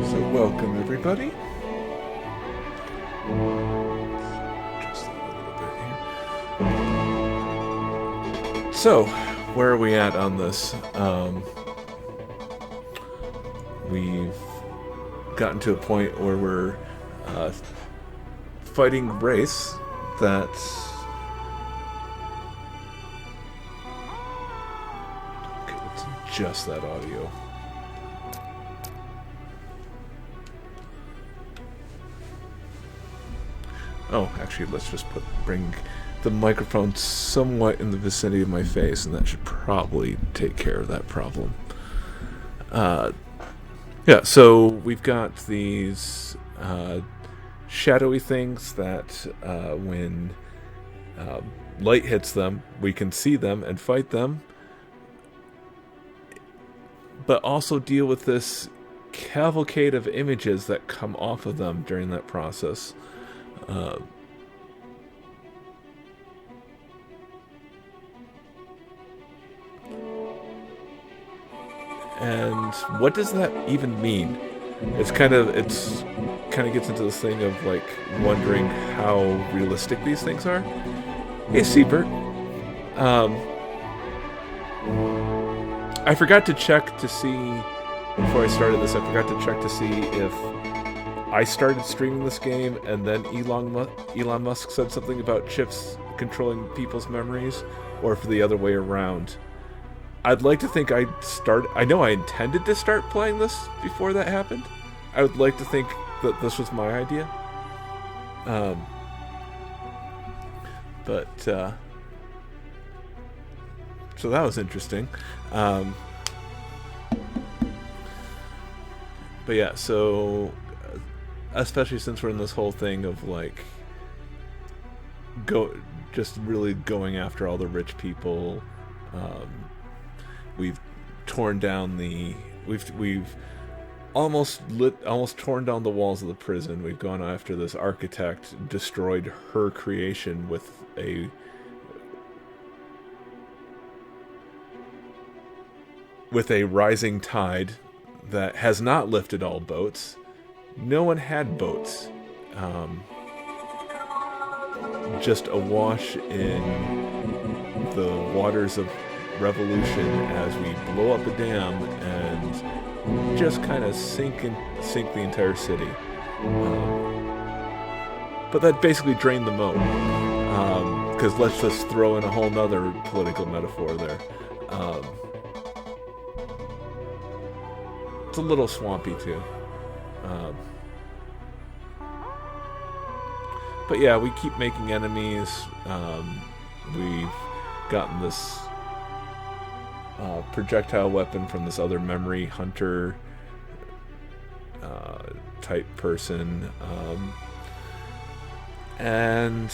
So welcome everybody. Just a little bit here. So, where are we at on this? We've gotten to a point where we're fighting race that okay, let's adjust that audio. Oh, actually, let's just bring the microphone somewhat in the vicinity of my face, and that should probably take care of that problem. Yeah, so we've got these shadowy things that when light hits them, we can see them and fight them, but also deal with this cavalcade of images that come off of them during that process. And what does that even mean? It kind of gets into this thing of like wondering how realistic these things are. Hey, Siebert. I forgot to check to see before I started this. I forgot to check to see if I started streaming this game and then Elon Musk said something about chips controlling people's memories, or if the other way around. I'd like to think I know I intended to start playing this before that happened. I would like to think that this was my idea. But so that was interesting. But yeah, so especially since we're in this whole thing of like just really going after all the rich people. We've torn down we've almost torn down the walls of the prison. We've gone after this architect, destroyed her creation with a rising tide that has not lifted all boats. No one had boats. Just awash in the waters of revolution as we blow up a dam and just kind of sink the entire city. But that basically drained the moat. Because let's just throw in a whole nother political metaphor there. It's a little swampy too. But yeah, we keep making enemies. We've gotten this projectile weapon from this other memory hunter type person, and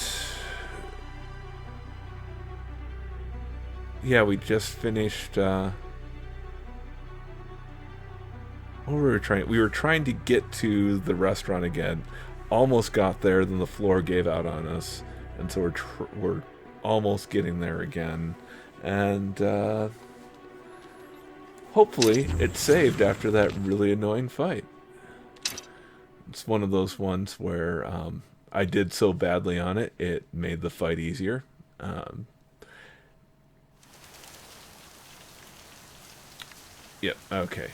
yeah, we just finished what we were trying to get to the restaurant again. Almost got there, then the floor gave out on us, and so we're almost getting there again, and hopefully it's saved after that really annoying fight. It's one of those ones where I did so badly on it, it made the fight easier. Yep, okay.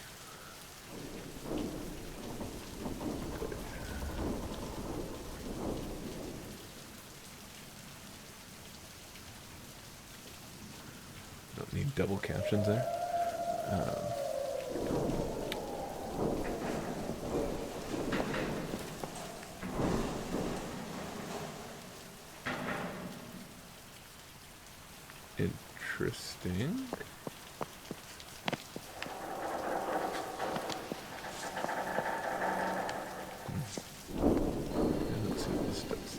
Don't need double captions there. Interesting. Let's see what this does.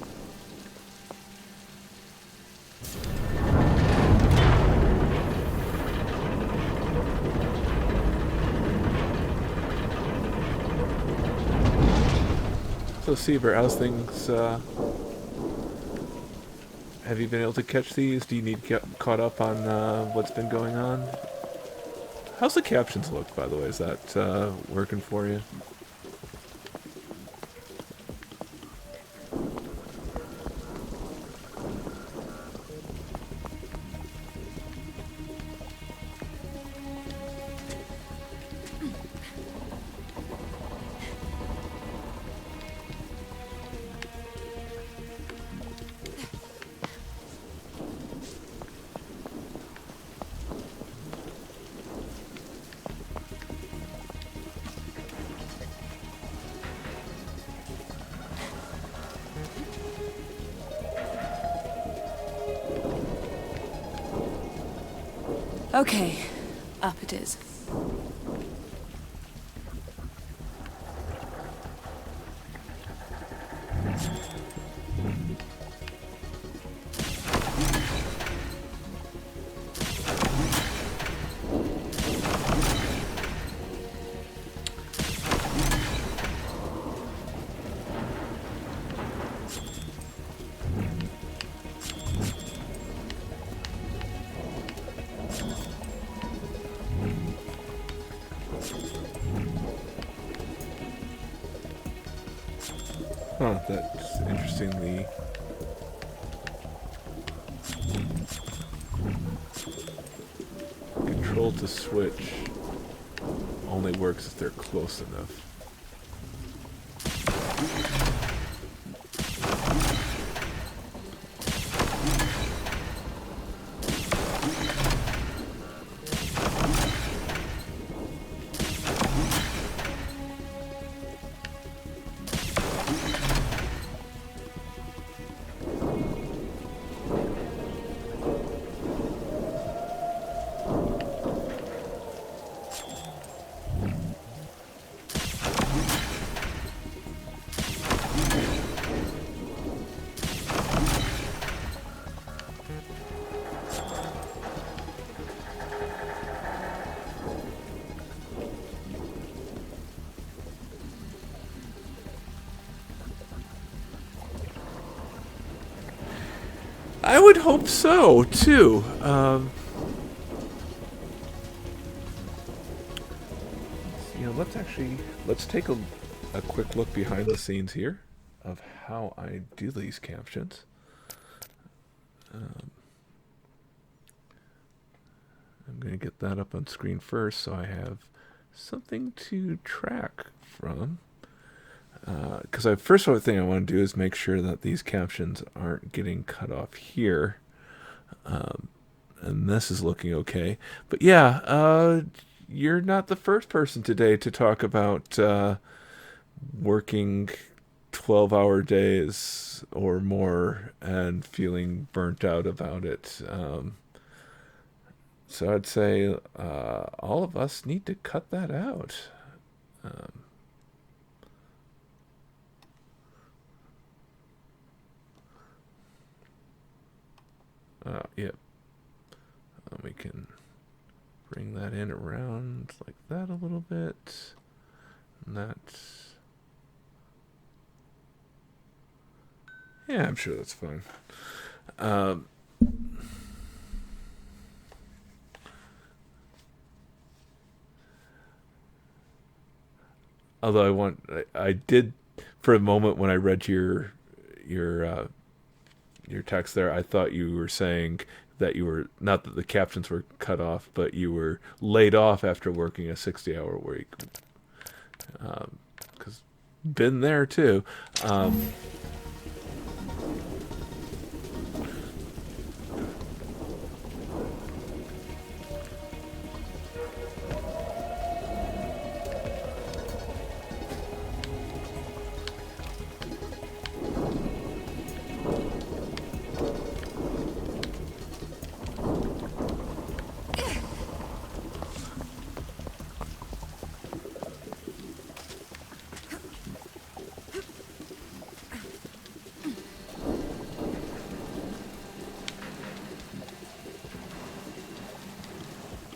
So, Siebert, how's have you been able to catch these? Do you need to get caught up on what's been going on? How's the captions look, by the way? Is that working for you? Okay, up it is. Huh, that's interestingly... Control to switch only works if they're close enough. I would hope so, too. Let's take a quick look behind the scenes here of how I do these captions. I'm going to get that up on screen first so I have something to track from. Because first thing I want to do is make sure that these captions aren't getting cut off here. And this is looking okay. But yeah, you're not the first person today to talk about working 12-hour days or more and feeling burnt out about it. So I'd say all of us need to cut that out. Yep. We can bring that in around like that a little bit. And that's... Yeah, I'm sure that's fine. Although I did, for a moment when I read your text there, I thought you were saying that you were, not that the captions were cut off, but you were laid off after working a 60-hour week. Because been there too.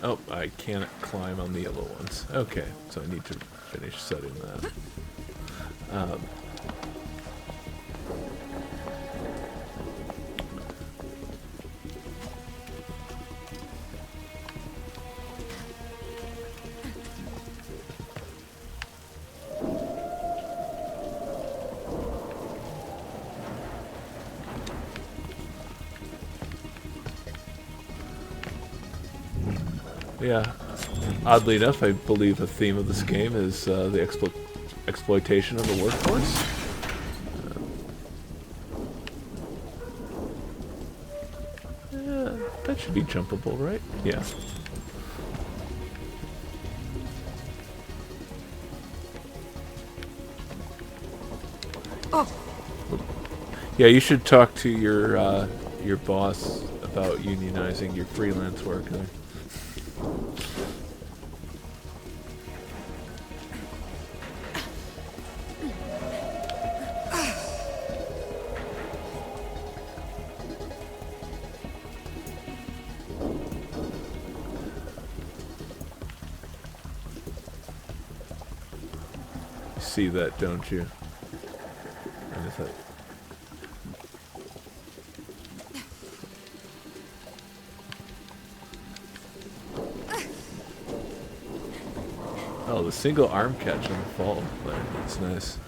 Oh, I can't climb on the yellow ones. Okay, so I need to finish setting that. Yeah. Oddly enough, I believe a theme of this game is the exploitation of the workforce. That should be jumpable, right? Yeah. Oh. Yeah, you should talk to your boss about unionizing your freelance work. You see that, don't you? And is that... Oh, the single arm catch on the fall there. That's nice.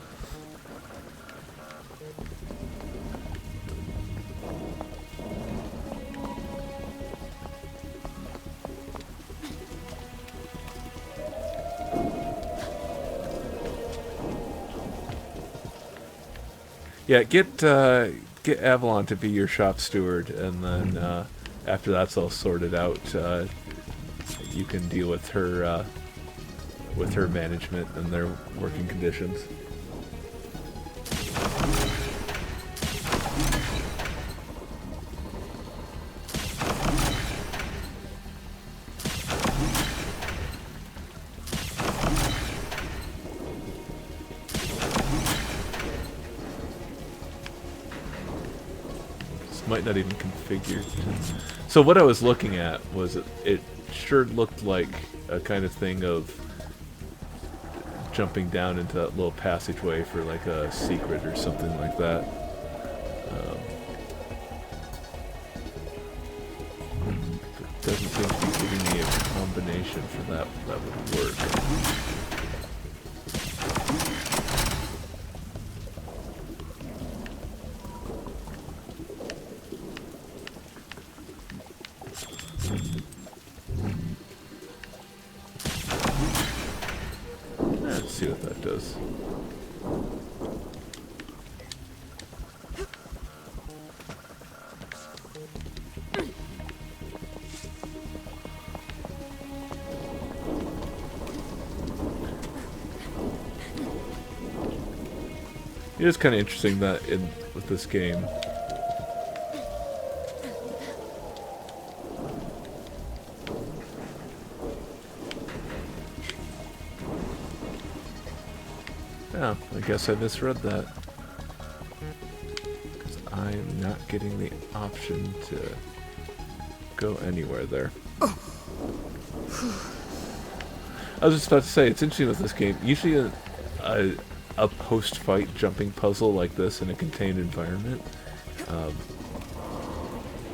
Yeah, get Avalon to be your shop steward, and then after that's all sorted out, you can deal with her management and their working conditions. Might not even configure. So what I was looking at was it sure looked like a kind of thing of jumping down into that little passageway for like a secret or something like that. It doesn't seem to be giving me a combination for that would work. Let's see what that does. It is kind of interesting that with this game, oh, I guess I misread that. Because I'm not getting the option to go anywhere there. I was just about to say, it's interesting with this game. Usually a post-fight jumping puzzle like this in a contained environment,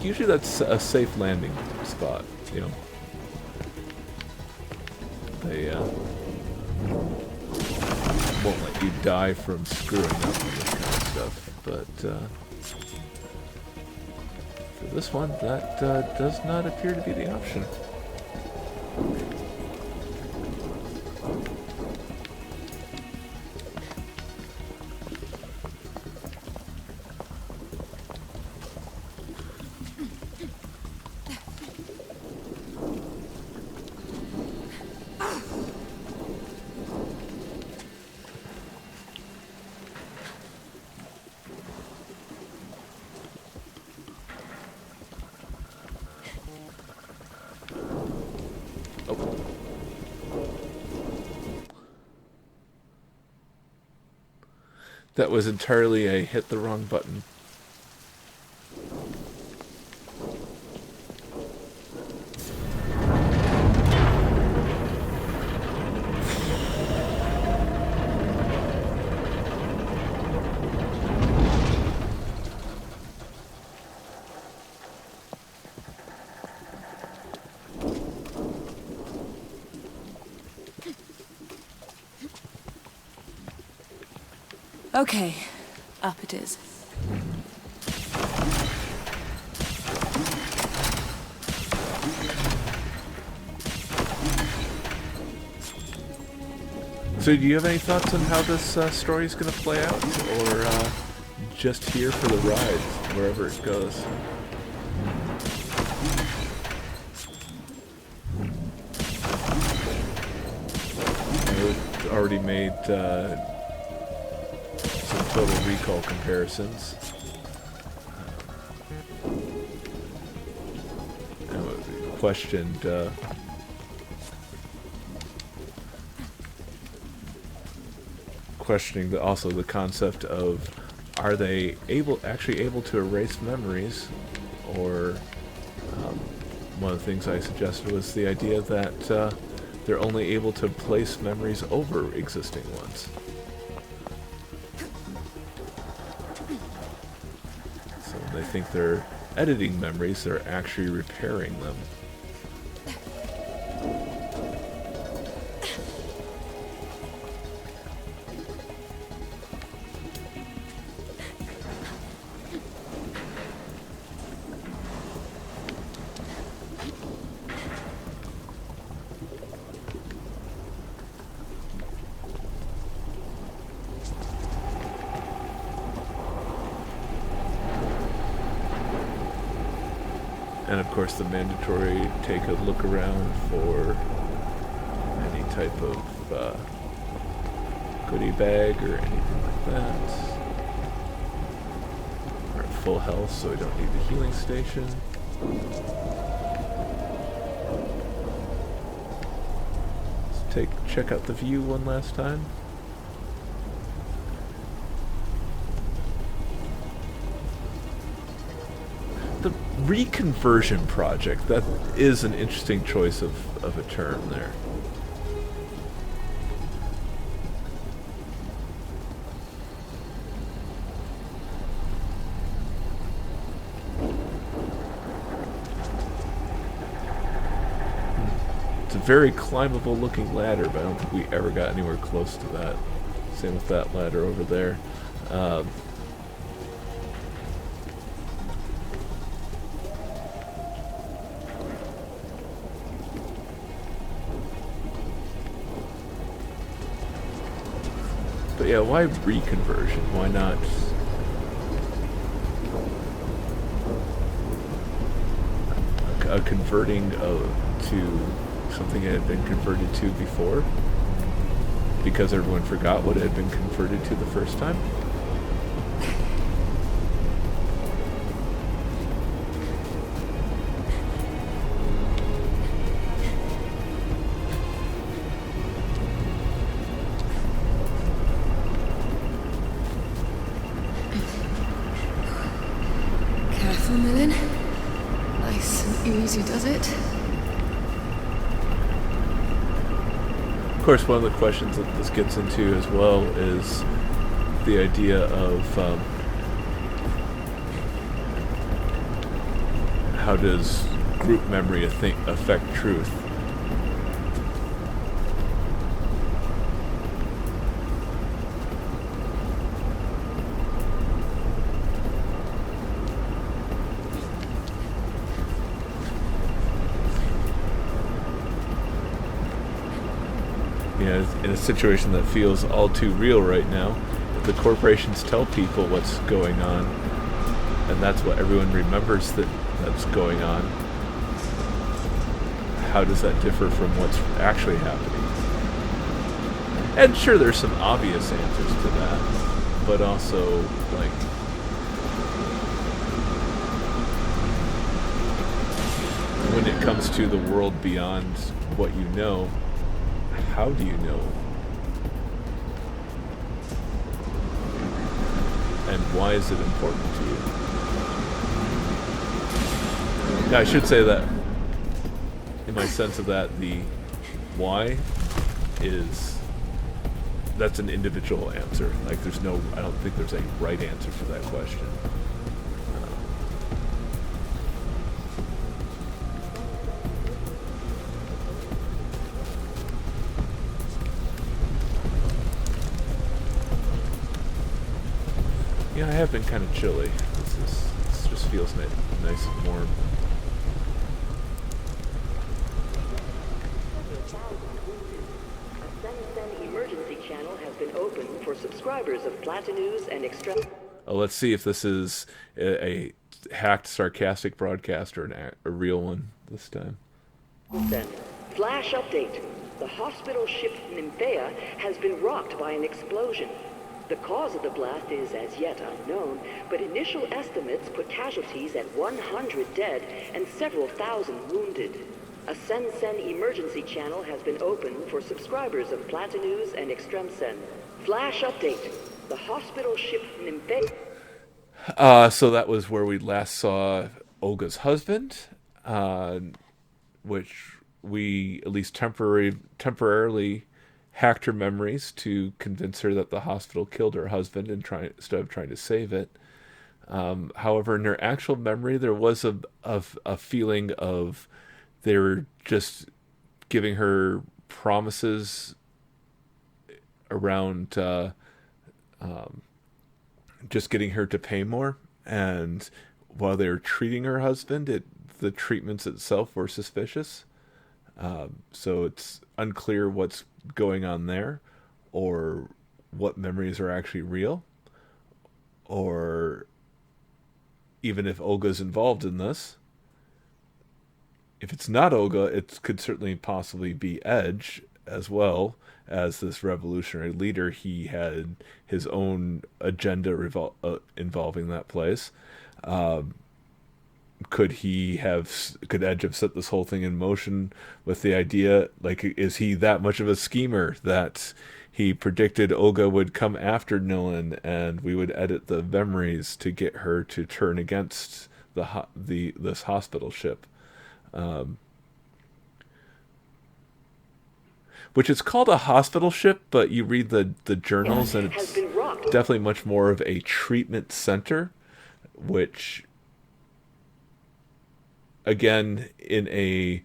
usually that's a safe landing spot, you know. They won't let you die from screwing up and this kind of stuff, but for this one, that does not appear to be the option. That was entirely a hit the wrong button. Okay, up it is. So do you have any thoughts on how this story is going to play out? Or just here for the ride, wherever it goes? I've already made some Total Recall comparisons. Questioned questioning also the concept of, are they actually able to erase memories, or one of the things I suggested was the idea that they're only able to place memories over existing ones. So they think they're editing memories, they're actually repairing them. And of course the mandatory take a look around for any type of goodie bag or anything like that. We're at full health, so we don't need the healing station. Let's check out the view one last time. The reconversion project, that is an interesting choice of a term there. It's a very climbable looking ladder, but I don't think we ever got anywhere close to that. Same with that ladder over there. But yeah, why reconversion? Why not a converting to something it had been converted to before? Because everyone forgot what it had been converted to the first time? Careful, Millen. Nice and easy, does it? Of course, one of the questions that this gets into as well is the idea of how does group memory affect truth? You know, in a situation that feels all too real right now, if the corporations tell people what's going on, and that's what everyone remembers that's going on, how does that differ from what's actually happening? And sure, there's some obvious answers to that, but also, like, when it comes to the world beyond what you know, how do you know? And why is it important to you? Now, I should say that, in my sense of that, the why that's an individual answer. Like, I don't think there's a right answer to that question. Yeah, I have been kind of chilly. This just feels nice and warm. Emergency channel has been opened for subscribers of Platanews and Extra. Let's see if this is a hacked, sarcastic broadcast or a real one this time. Flash update. The hospital ship Nymphaea has been rocked by an explosion. The cause of the blast is as yet unknown, but initial estimates put casualties at 100 dead and several thousand wounded. A Sen emergency channel has been opened for subscribers of Platanews and Extremsen. Flash update. The hospital ship Nymphaea... So that was where we last saw Olga's husband, which we at least temporarily hacked her memories to convince her that the hospital killed her husband instead of trying to save it. However, in her actual memory, there was a feeling of they were just giving her promises around just getting her to pay more. And while they were treating her husband, the treatments itself were suspicious. So it's unclear what's going on there, or what memories are actually real, or even if Olga's involved in this. If it's not Olga, it could certainly possibly be Edge as well. As this revolutionary leader, he had his own agenda involving that place. Could Edge have set this whole thing in motion with the idea, like, is he that much of a schemer that he predicted Olga would come after Nilin and we would edit the memories to get her to turn against this hospital ship? Which is called a hospital ship, but you read the journals and it's definitely much more of a treatment center, which, again, in a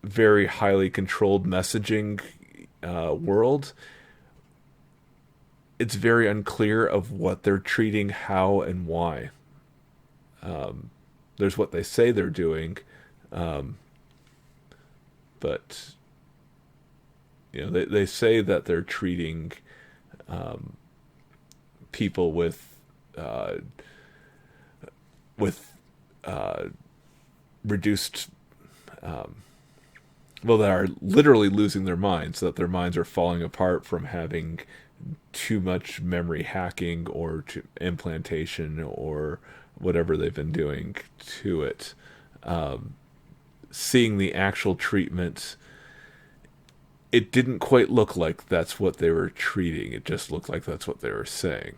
very highly controlled messaging world, it's very unclear of what they're treating, how, and why. There's what they say they're doing, but they say that they're treating people with reduced, that are literally losing their minds, that their minds are falling apart from having too much memory hacking or implantation or whatever they've been doing to it. Seeing the actual treatment, it didn't quite look like that's what they were treating. It just looked like that's what they were saying.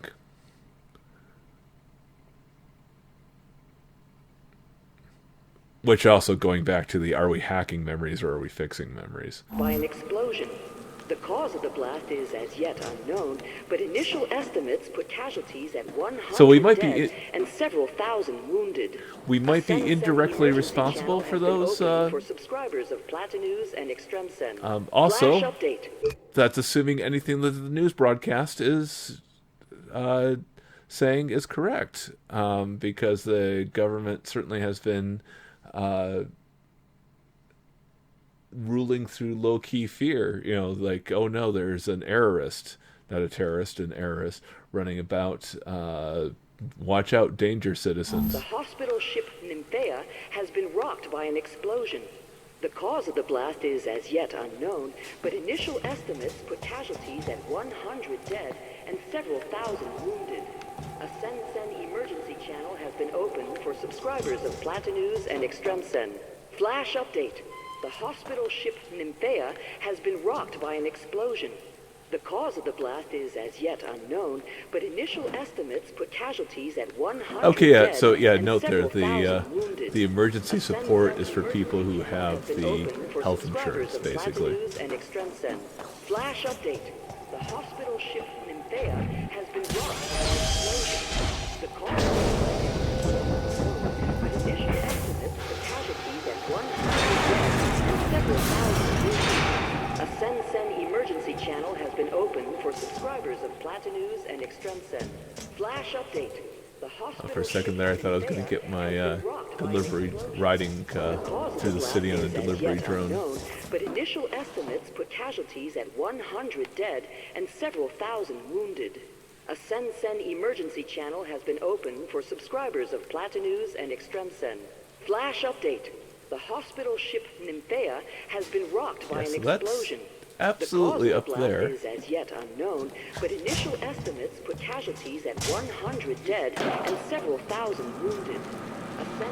Which also, going back to are we hacking memories or are we fixing memories? By an explosion. The cause of the blast is as yet unknown, but initial estimates put casualties at 100 so we might dead and several thousand wounded. We might be indirectly responsible for those. For subscribers of Platanews and Extremsen. Also, Flash update. That's assuming anything that the news broadcast is saying is correct, because the government certainly has been ruling through low-key fear, like, oh no, there's an errorist, not a terrorist, an errorist running about, watch out, danger, citizens. The hospital ship Nymphaea has been rocked by an explosion. The cause of the blast is as yet unknown, but initial estimates put casualties at 100 dead and several thousand wounded. A Sen emergency channel has been opened for subscribers of Platanews and Extremsen. Flash update. The hospital ship Nymphaea has been rocked by an explosion. The cause of the blast is as yet unknown, but initial estimates put casualties at 100 Okay, yeah, dead so and note there, several wounded. the emergency A support is for Sen people who emergency have has been the opened for health subscribers insurance, of basically. Platanews and Extremsen. Flash update. The hospital ship Nymphaea has been rocked by an explosion. The cause of the blast is unknown, but initial estimates put casualties at 100 dead and several thousand wounded. A Sen emergency channel has been opened for subscribers of Platanews and Extremsen. Flash update. The For a second there, I thought I was going to get my delivery riding through the city on a delivery drone. But initial estimates put casualties at 100 dead and several thousand wounded. A Sen emergency channel has been opened for subscribers of Platanews and Extremsen. Flash update. The hospital ship Nymphea has been rocked by an explosion. Absolutely up there. The cause of the blast is as yet unknown, but initial estimates put casualties at 100 dead and several thousand wounded. A Sen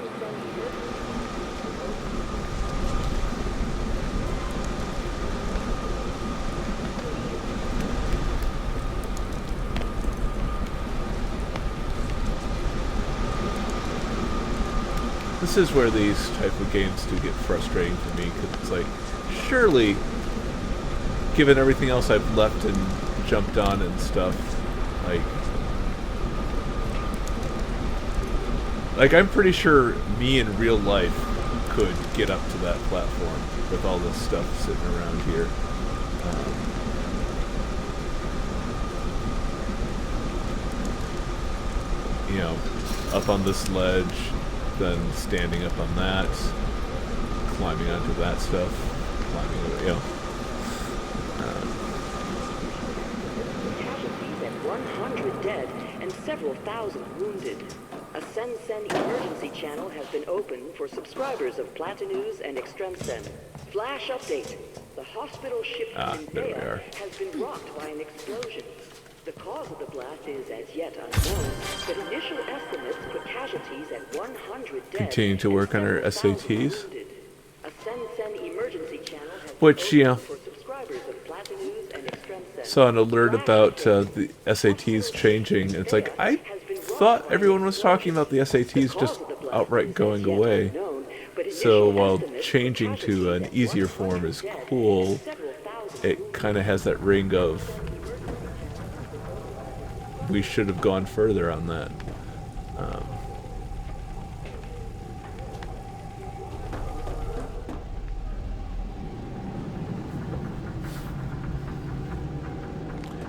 This is where these type of games do get frustrating for me, because it's like, surely, given everything else I've left and jumped on and stuff, like I'm pretty sure me in real life could get up to that platform with all this stuff sitting around here. You know, up on this ledge, then standing up on that, climbing onto that stuff, climbing over, you know. Casualties at 100 dead and several thousand wounded. A Sen emergency channel has been opened for subscribers of Platanews and Extremsen. Flash update. The hospital ship Nymphea has been rocked by an explosion. The cause of the blast is as yet unknown, but initial estimates put casualties at 100 dead. Continuing to work on her SATs. Wounded. A Sen emergency channel has Which, been yeah. opened for subscribers of Platanews and Extremsen. Saw an alert about the SATs changing. It's like, I thought everyone was talking about the SATs just outright going away. So while changing to an easier form is cool, it kind of has that ring of, we should have gone further on that.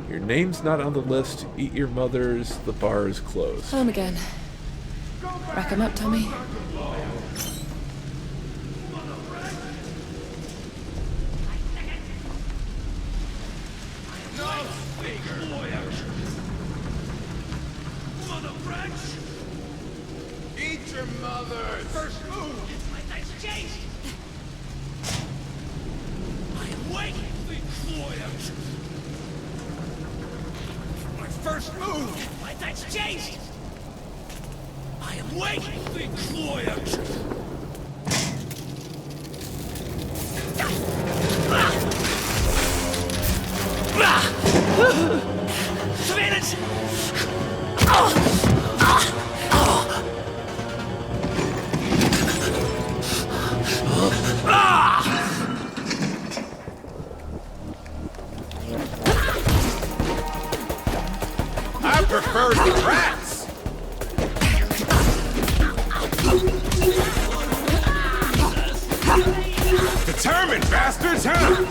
Your name's not on the list. Eat your mother's. The bar is closed. Home again. Rack 'em up, Tommy. Eat your mother! First move! My night's changed! I am waiting! My first move! My night's changed! I am waiting! Surveillance! I prefer the rats! Determined bastards, huh?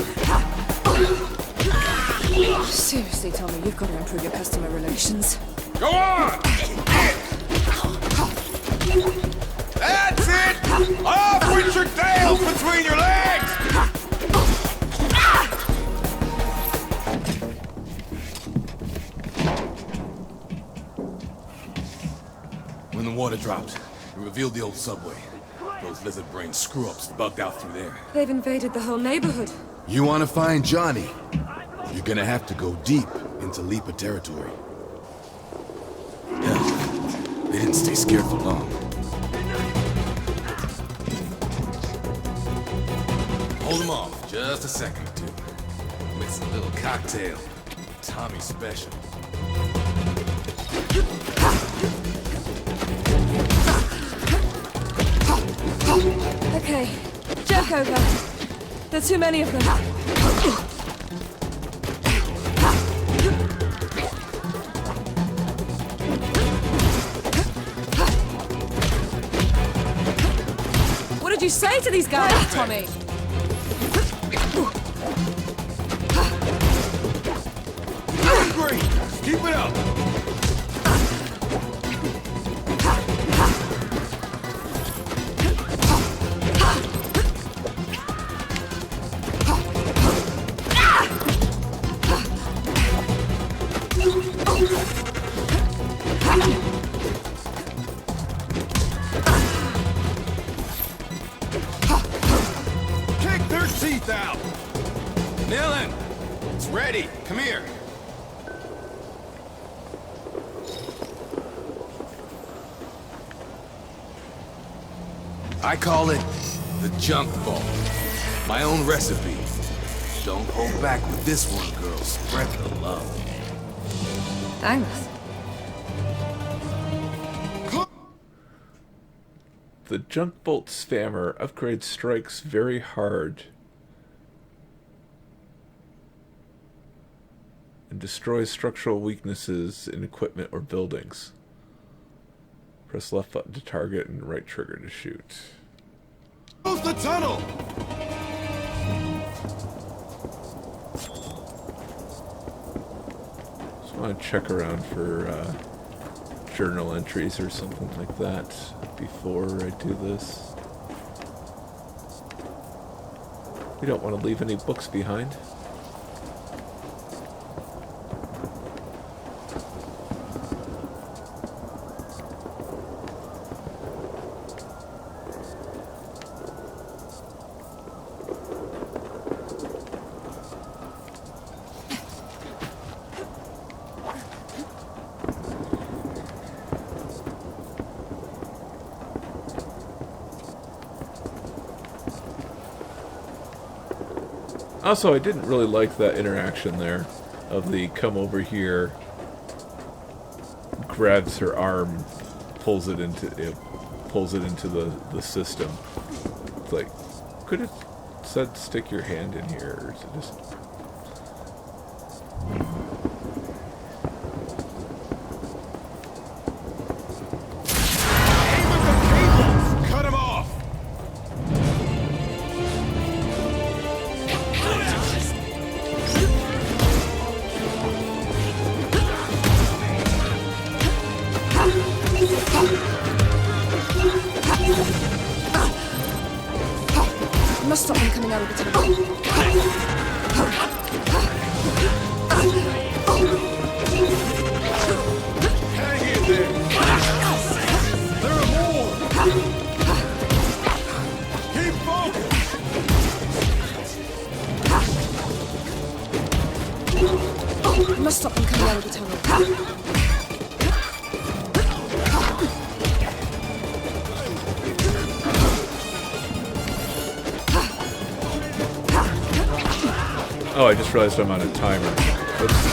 Seriously, Tommy, you've got to improve your customer relations. Go on! That's it! Off with your tails between your legs! When the water dropped, it revealed the old subway. Those lizard brain screw-ups bugged out through there. They've invaded the whole neighborhood. You want to find Johnny? You're gonna have to go deep into Lipa territory. Yeah, they didn't stay scared for long. Hold them off just a second or two. Mix a little cocktail. Tommy special. Okay, jerk over. There's too many of them. What did you say to these guys, Tommy? Great! Keep it up! Greenteeth out! Millen! It's ready. Come here. I call it the junk vault. My own recipe. Don't hold back with this one, girl. Spread the love. Thanks. The junk bolt spammer upgrades strikes very hard and destroys structural weaknesses in equipment or buildings. Press left button to target and right trigger to shoot. Close the tunnel! Just want to check around for journal entries or something like that before I do this. We don't want to leave any books behind. Also, I didn't really like that interaction there of the come over here, grabs her arm, pulls it into the system. It's like, could it said stick your hand in here, or is it just? Aim at the cables! Cut 'em off! I must stop them coming out of the tunnel. Hang in there! There are more! Keep focused! I must stop them coming out of the tunnel. Oh, I just realized I'm on a timer. Oops.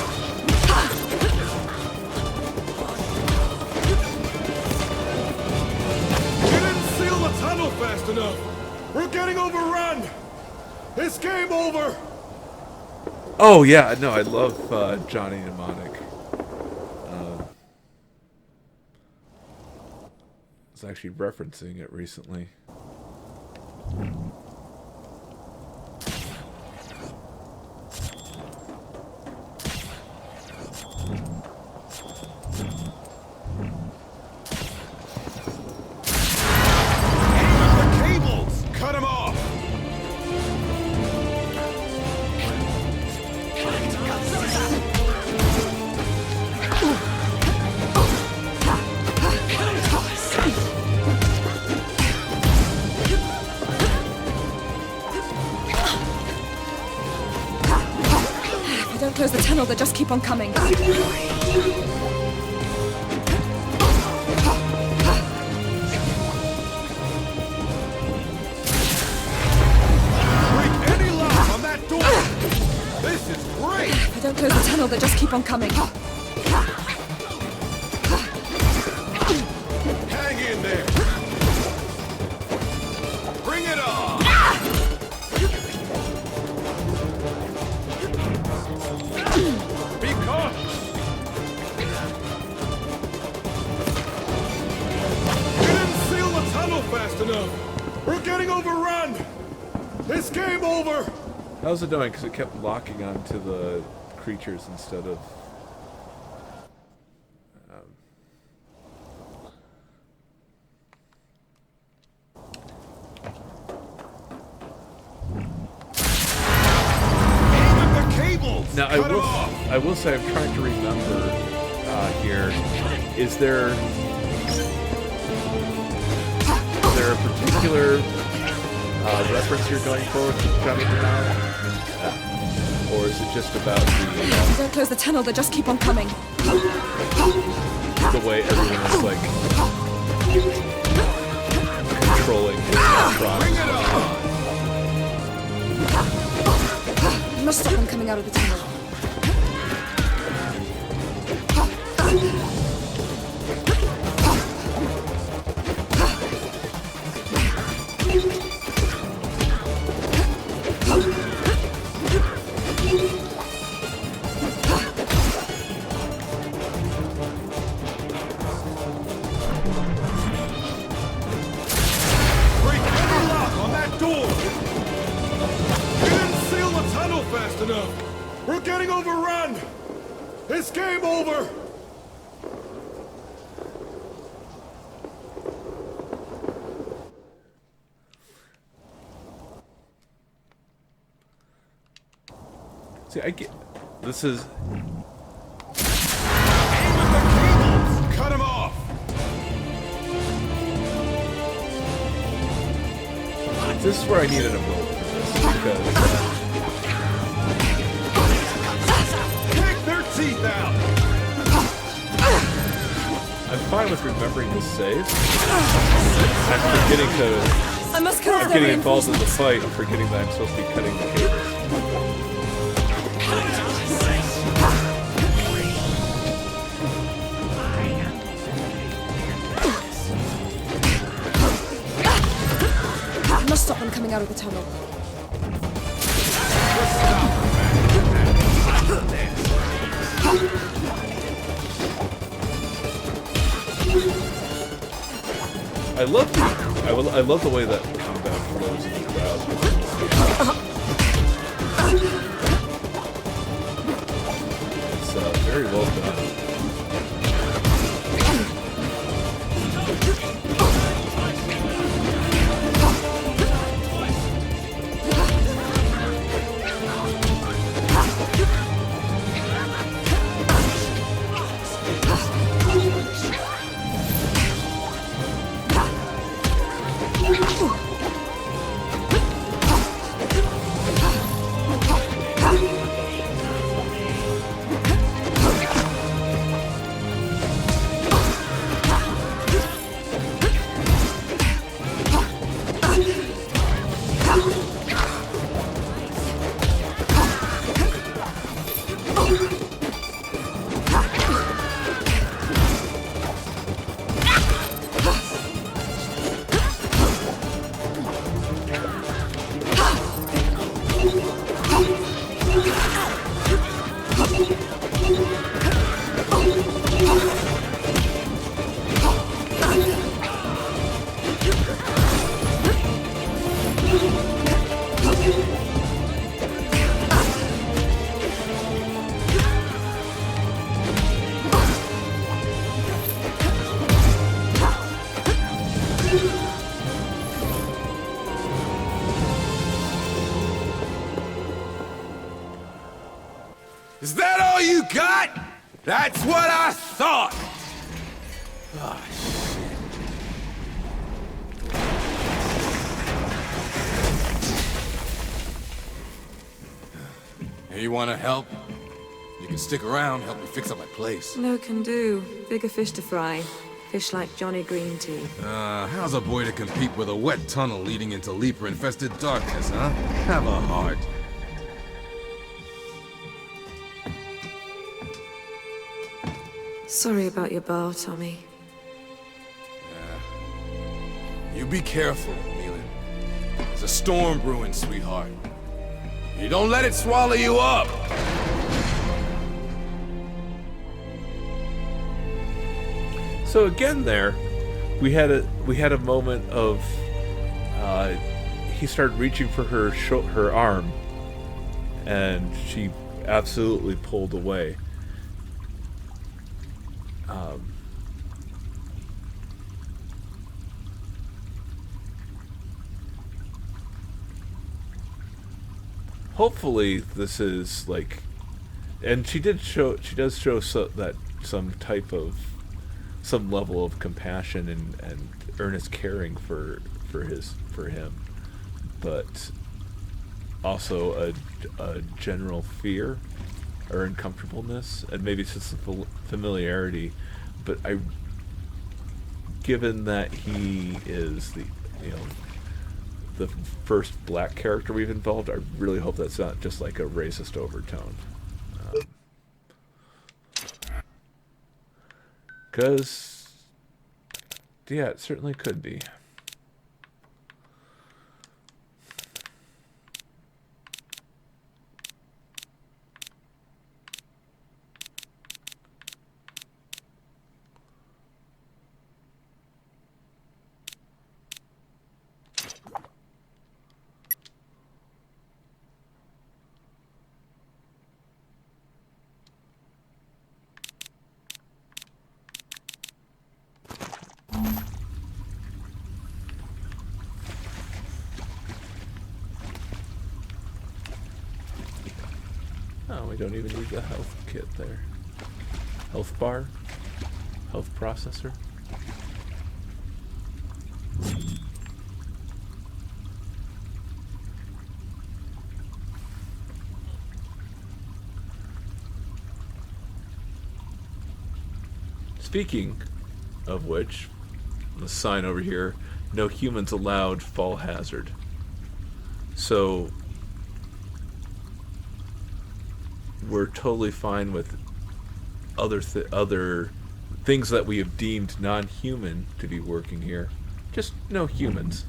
You didn't seal the tunnel fast enough! We're getting overrun! It's game over! Oh yeah, no, I love Johnny Mnemonic. I was actually referencing it recently. Don't close the tunnel, they just keep on coming. Break any lock on that door! This is great! If I don't close the tunnel, they just keep on coming. Hang in there! Bring it on! Be cautious! We didn't seal the tunnel fast enough! We're getting overrun! It's game over! That was annoying because it kept locking onto the creatures instead of... Now, I will say, I'm trying to remember here. Is there a particular reference you're going for with Johnny Denial? Or is it just about Don't close the tunnel, they just keep on coming. the way everyone is like controlling his electronics? You must stop them coming out of the tunnel. We're getting overrun! It's game over! See, I get... This is... Aim at the cables! Cut him off! This is where I needed a moment for this, because... Teeth out! I'm fine with remembering to save. I'm forgetting to... I must kill I'm getting involved in the fight, I'm forgetting that I'm supposed to be cutting the cables. I must stop them coming out of the tunnel. I love the way that combat flows in the crowd. It's very well done. Is that all you got? That's what I thought! Ah, shit. Hey, you wanna help? You can stick around, help me fix up my place. No can do. Bigger fish to fry. Fish like Johnny Greenteeth. How's a boy to compete with a wet tunnel leading into leaper-infested darkness, huh? Have a heart. Sorry about your bar, Tommy. You be careful, Nealon. There's a storm brewing, sweetheart. You don't let it swallow you up! So again, there, we had a moment of he started reaching for her arm, and she absolutely pulled away. Hopefully, this is like, and she does show that some level of compassion and earnest caring for him. but also a general fear or uncomfortableness, and maybe it's just the familiarity. But given that he is the first black character we've involved, I really hope that's not just like a racist overtone. Because, yeah, it certainly could be. Oh, we don't even need the health kit there. Health bar? Health processor? Speaking of which, the sign over here, no humans allowed, fall hazard. So we're totally fine with other things that we have deemed non-human to be working here. Just no humans.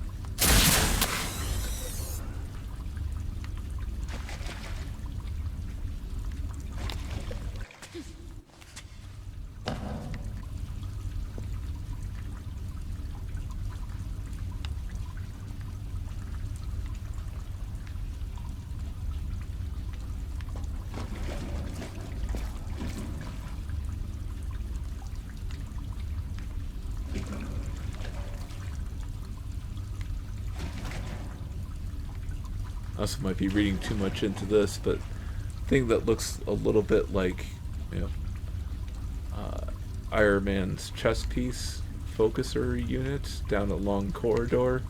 Also might be reading too much into this, but thing that looks a little bit like, Iron Man's chess piece focuser unit down a long corridor.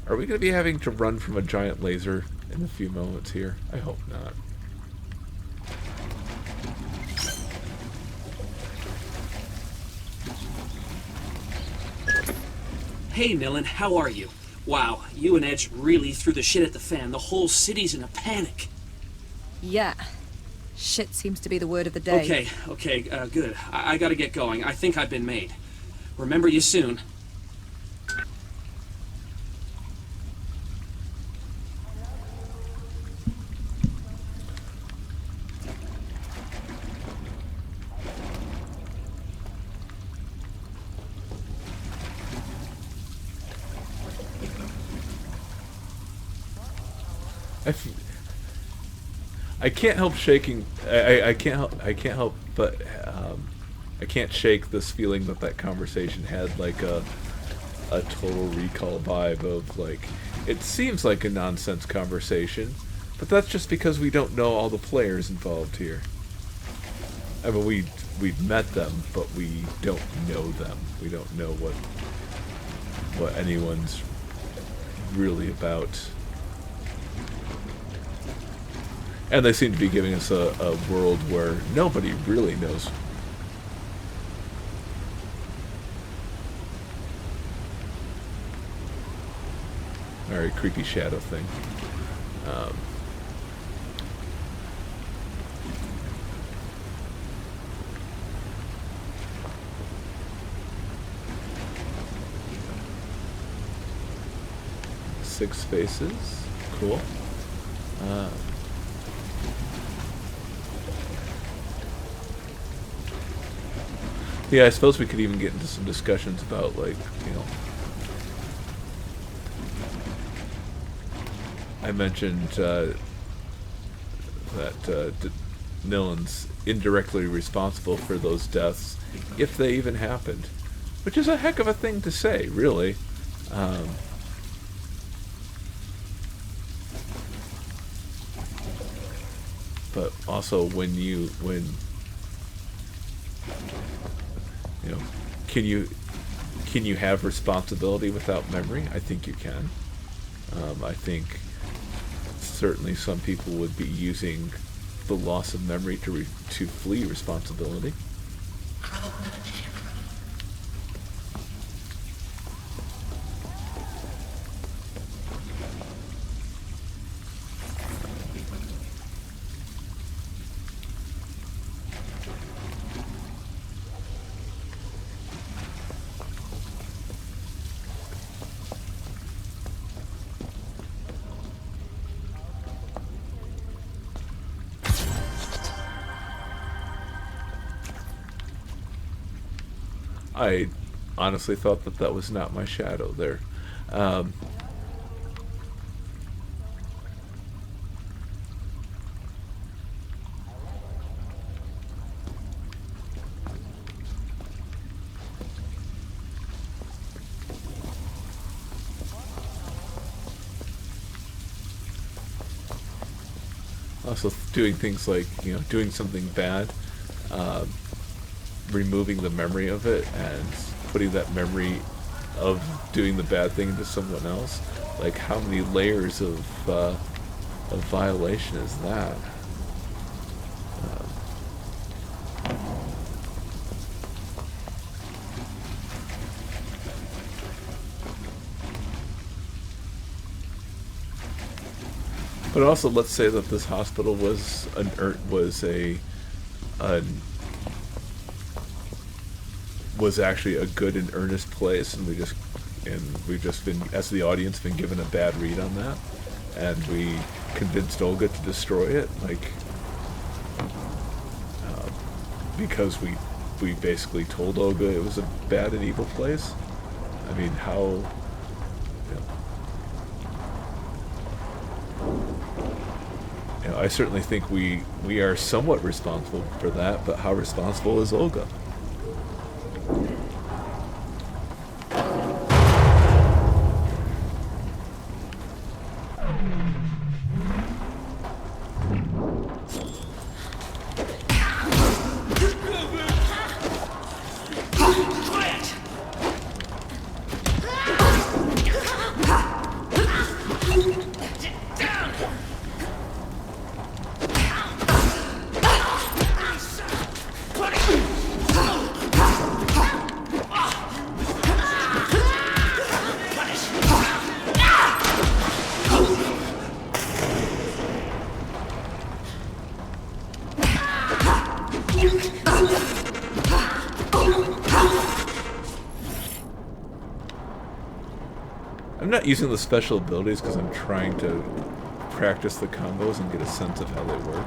Are we going to be having to run from a giant laser in a few moments here? I hope not. Hey, Millen, how are you? Wow, you and Edge really threw the shit at the fan. The whole city's in a panic. Yeah. Shit seems to be the word of the day. Okay, good. I gotta get going. I think I've been made. Remember you soon. I can't help shaking. I can't help, but I can't shake this feeling that conversation had like a Total Recall vibe of like, it seems like a nonsense conversation, but that's just because we don't know all the players involved here. I mean, we've met them, but we don't know them. We don't know what anyone's really about. And they seem to be giving us a world where nobody really knows. Very creepy shadow thing. Six faces. Cool. Yeah, I suppose we could even get into some discussions about, like, I mentioned that Nillen's indirectly responsible for those deaths, if they even happened, which is a heck of a thing to say, really. But also, when can you have responsibility without memory? I think you can. I think certainly some people would be using the loss of memory to flee responsibility. I honestly thought that that was not my shadow there. Um, also doing things like, doing something bad, um, removing the memory of it and putting that memory of doing the bad thing to someone else. Like, how many layers of violation is that? But also, let's say that this hospital was was actually a good and earnest place, and we've just been, as the audience, been given a bad read on that, and we convinced Olga to destroy it, like, because we basically told Olga it was a bad and evil place. I mean, how? I certainly think we are somewhat responsible for that, but how responsible is Olga? I'm not using the special abilities because I'm trying to practice the combos and get a sense of how they work.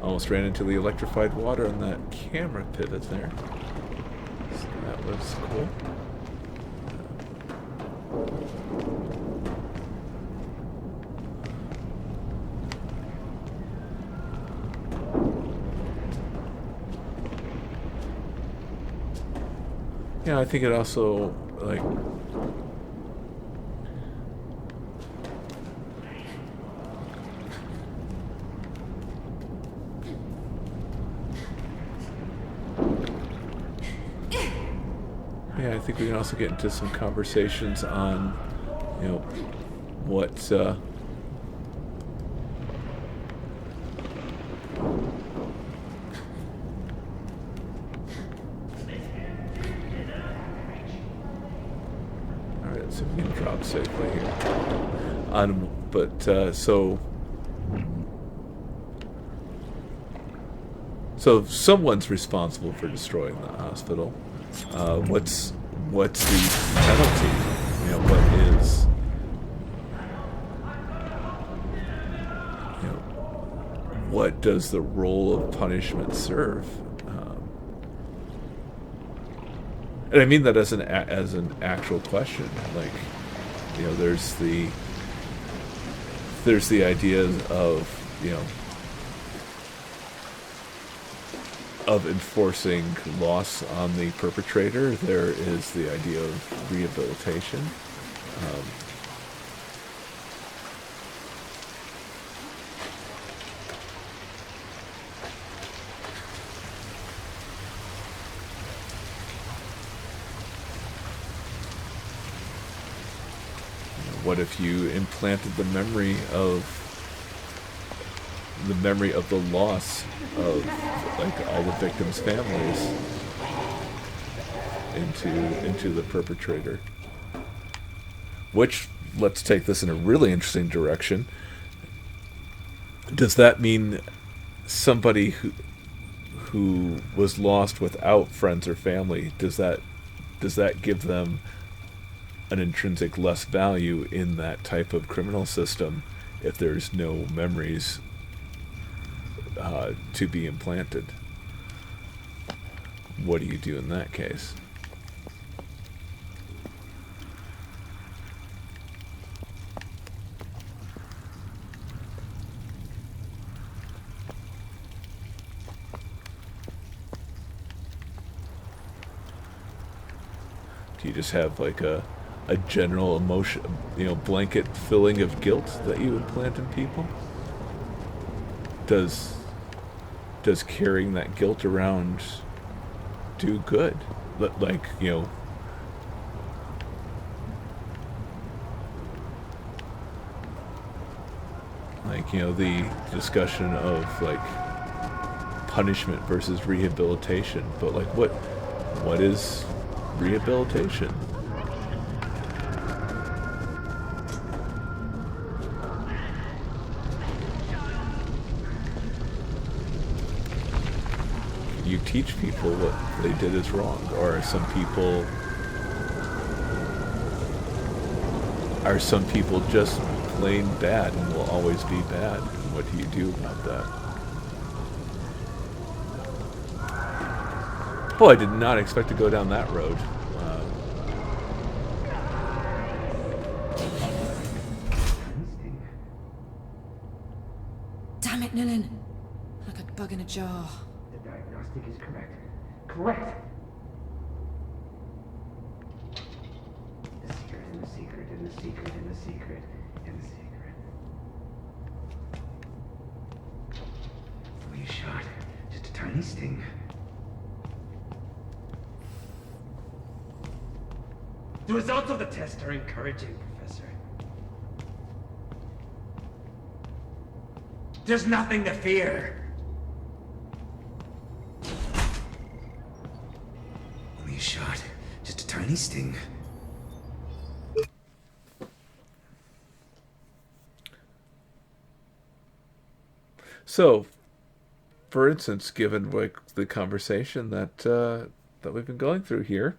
Almost ran into the electrified water on that camera pivot there. So that was cool. Yeah, I think it also, like, yeah, I think we can also get into some conversations on, what, alright, so we can drop safely here. So someone's responsible for destroying the hospital. What's the penalty? What does the role of punishment serve? And I mean that as an actual question. Like, there's the idea of of enforcing loss on the perpetrator. There is the idea of rehabilitation. What if you implanted the memory of the loss of like all the victims' families into the perpetrator? Which, let's take this in a really interesting direction. Does that mean somebody who was lost without friends or family, does that give them an intrinsic less value in that type of criminal system if there's no memories to be implanted? What do you do in that case? Do you just have like a general emotion, blanket filling of guilt that you implant in people? Does carrying that guilt around do good? Like, the discussion of like punishment versus rehabilitation, but like what is rehabilitation? You teach people what they did is wrong, or are some people just plain bad and will always be bad? And what do you do about that? Oh, I did not expect to go down that road. Damn it, Nilin. Like a bug in a jar. The diagnostic is correct. Correct! The secret in the secret in the secret in the secret in the secret. Only a shot. Just a tiny sting. The results of the test are encouraging, Professor. There's nothing to fear. Only a shot. Just a tiny sting. So, for instance, given like the conversation that we've been going through here,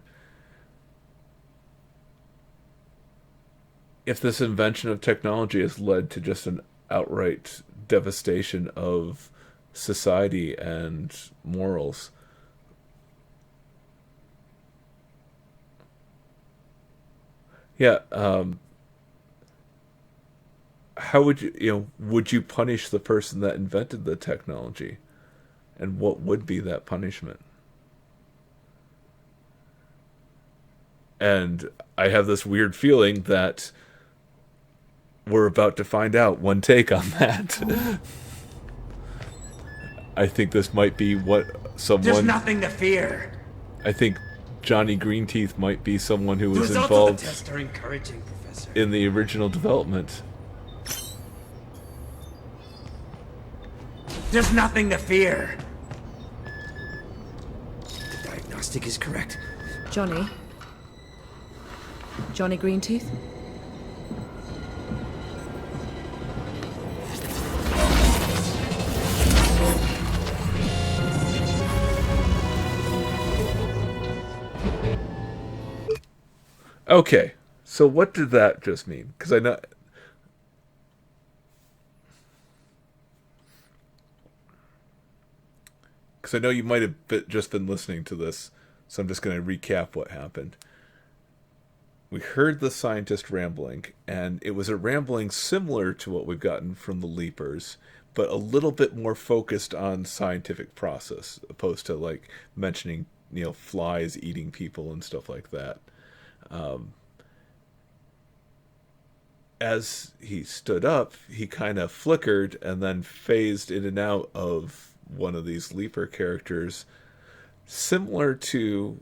if this invention of technology has led to just an outright devastation of society and morals, how would would you punish the person that invented the technology? And what would be that punishment? And I have this weird feeling that we're about to find out one take on that. I think this might be what someone... There's nothing to fear. I think Johnny Greenteeth might be someone who was results involved of the test are encouraging, Professor. in the original development. There's nothing to fear. The diagnostic is correct. Johnny? Johnny Greenteeth? Okay, so what did that just mean? Because I know... Because I know you might have just been listening to this, so I'm just going to recap what happened. We heard the scientist rambling, and it was a rambling similar to what we've gotten from the Leapers, but a little bit more focused on scientific process, opposed to like mentioning, flies eating people and stuff like that. As he stood up, he kind of flickered and then phased in and out of one of these Leaper characters, similar to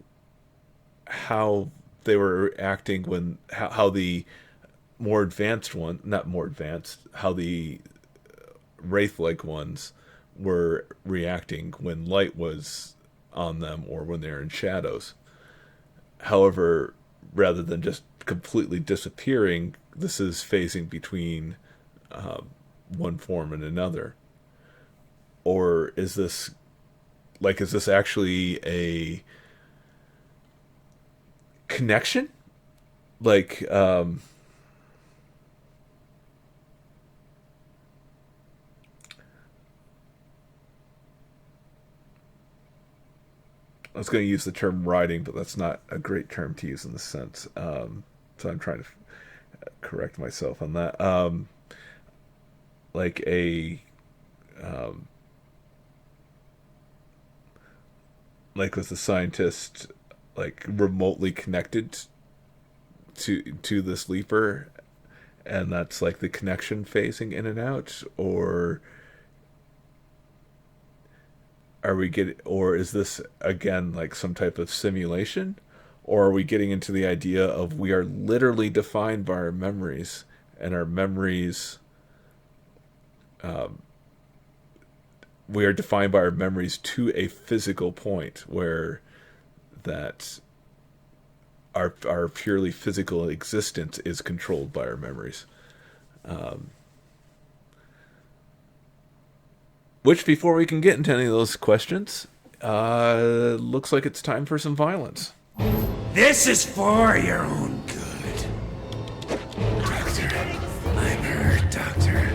how they were acting when how the more advanced one, not more advanced, how the wraith-like ones were reacting when light was on them or when they're in shadows. However, rather than just completely disappearing, this is phasing between one form and another. Or is this actually a connection? Like, I was going to use the term riding, but that's not a great term to use in this sense. So I'm trying to correct myself on that. Like like was the scientist like remotely connected to this leaper, and that's like the connection phasing in and out, or or is this again like some type of simulation, or are we getting into the idea of we are literally defined by our memories, and our memories we are defined by our memories to a physical point where that our purely physical existence is controlled by our memories. Which, before we can get into any of those questions, looks like it's time for some violence. This is for your own good. Doctor, I'm hurt, Doctor.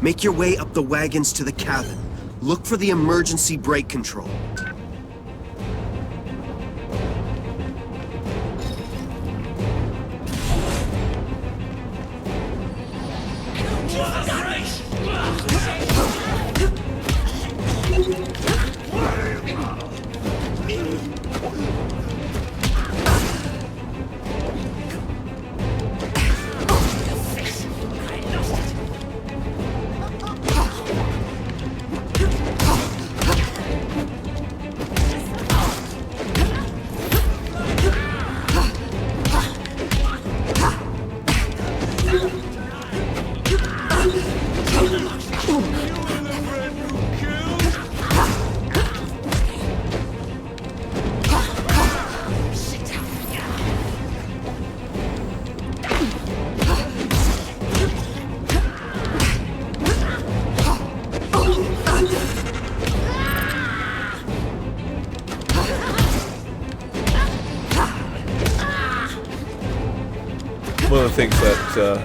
Make your way up the wagons to the cabin. Look for the emergency brake control. One of the things that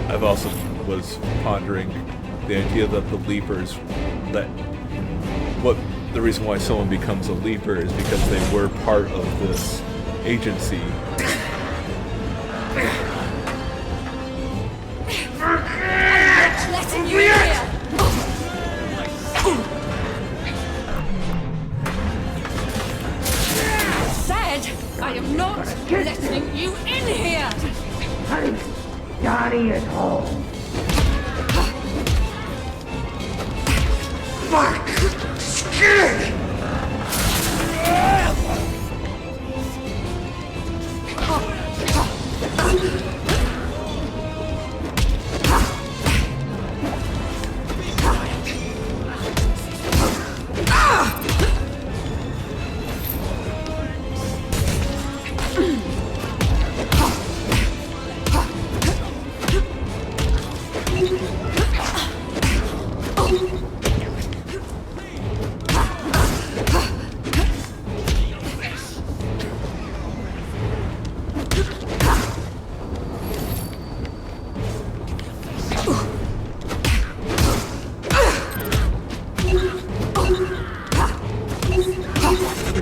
I've also was pondering, the idea that the leapers, that the reason why someone becomes a leaper is because they were part of this agency. Letting you in here! Said I am not letting you in here! Honey, Johnny is home. Fuck! Shit!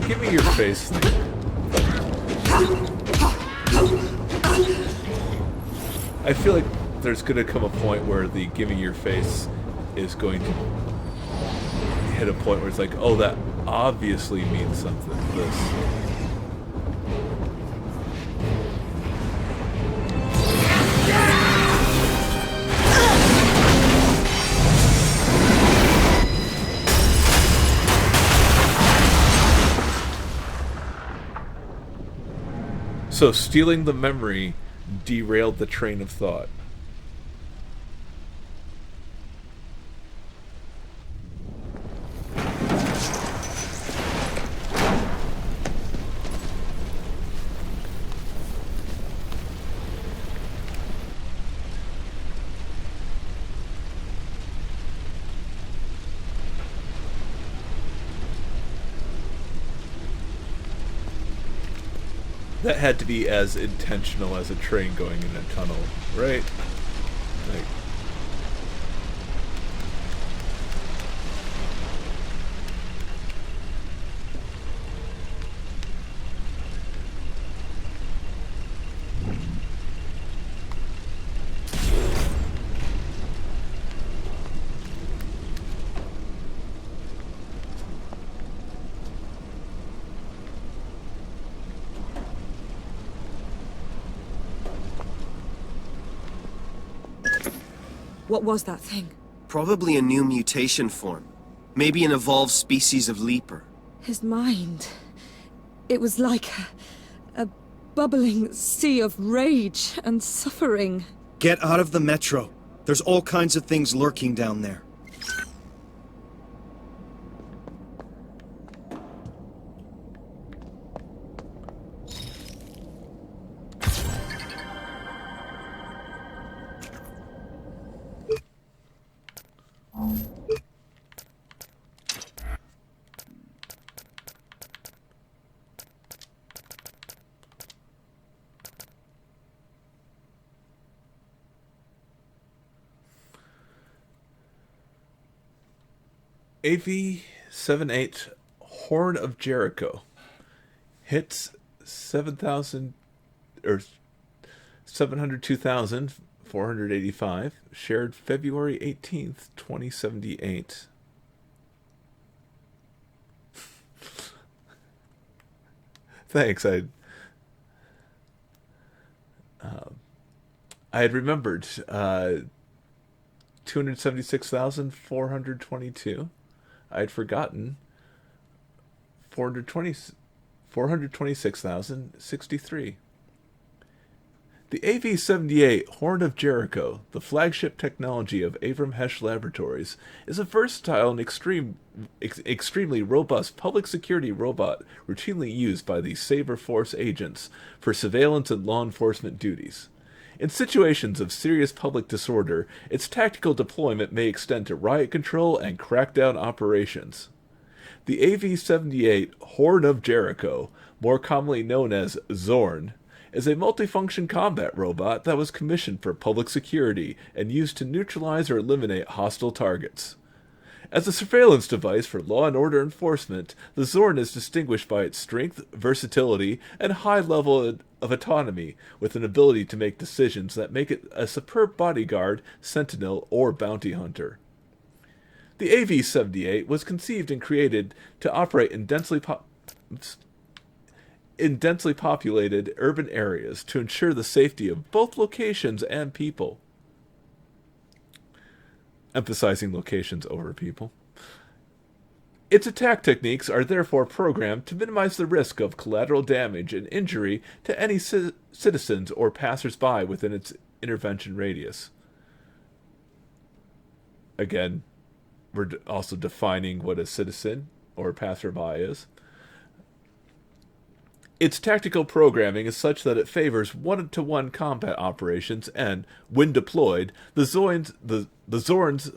Give me your face thing. I feel like there's going to come a point where the giving your face is going to hit a point where it's like, oh, that obviously means something. This. So stealing the memory derailed the train of thought. That had to be as intentional as a train going in a tunnel, right? Like, What was that thing? Probably a new mutation form. Maybe an evolved species of leaper. His mind. It was like a bubbling sea of rage and suffering. Get out of the metro. There's all kinds of things lurking down there. AV-78 Horn of Jericho hits 7,000 or 702,485, shared February 18th, 2078. Thanks. I had remembered 276,422. I had forgotten 426,063. The AV-78 Horn of Jericho, the flagship technology of Avram Hesh Laboratories, is a versatile and extremely robust public security robot routinely used by the Saber Force agents for surveillance and law enforcement duties. In situations of serious public disorder, its tactical deployment may extend to riot control and crackdown operations. The AV-78 Horn of Jericho, more commonly known as Zorn, is a multifunction combat robot that was commissioned for public security and used to neutralize or eliminate hostile targets. As a surveillance device for law and order enforcement, the Zorn is distinguished by its strength, versatility, and high level of autonomy, with an ability to make decisions that make it a superb bodyguard, sentinel, or bounty hunter. The AV-78 was conceived and created to operate in densely populated urban areas to ensure the safety of both locations and people. Emphasizing locations over people. Its attack techniques are therefore programmed to minimize the risk of collateral damage and injury to any citizens or passers-by within its intervention radius. Again, we're also defining what a citizen or passerby is. Its tactical programming is such that it favors one-to-one combat operations and, when deployed, the Zorn's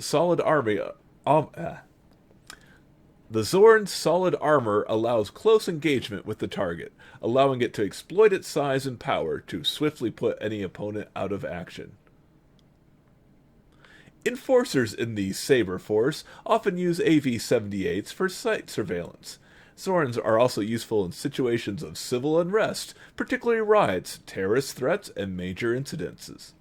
solid armor allows close engagement with the target, allowing it to exploit its size and power to swiftly put any opponent out of action. Enforcers in the Saber Force often use AV-78s for site surveillance. Zorns are also useful in situations of civil unrest, particularly riots, terrorist threats, and major incidents.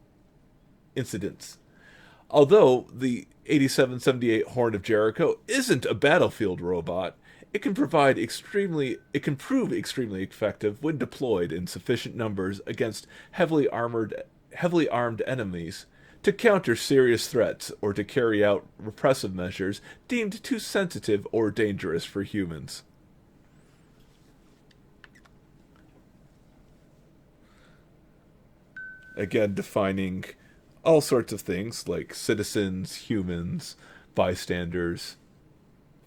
Although the 8778 Horn of Jericho isn't a battlefield robot, it can prove extremely effective when deployed in sufficient numbers against heavily armed enemies to counter serious threats or to carry out repressive measures deemed too sensitive or dangerous for humans. again, defining all sorts of things like citizens, humans, bystanders,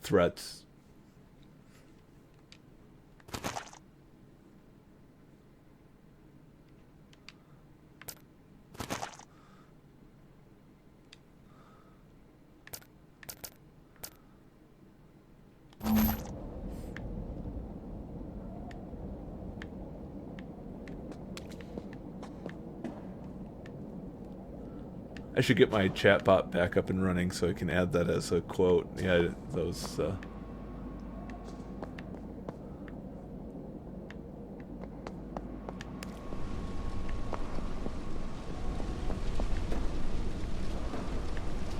threats. I should get my chatbot back up and running so I can add that as a quote. Yeah, those...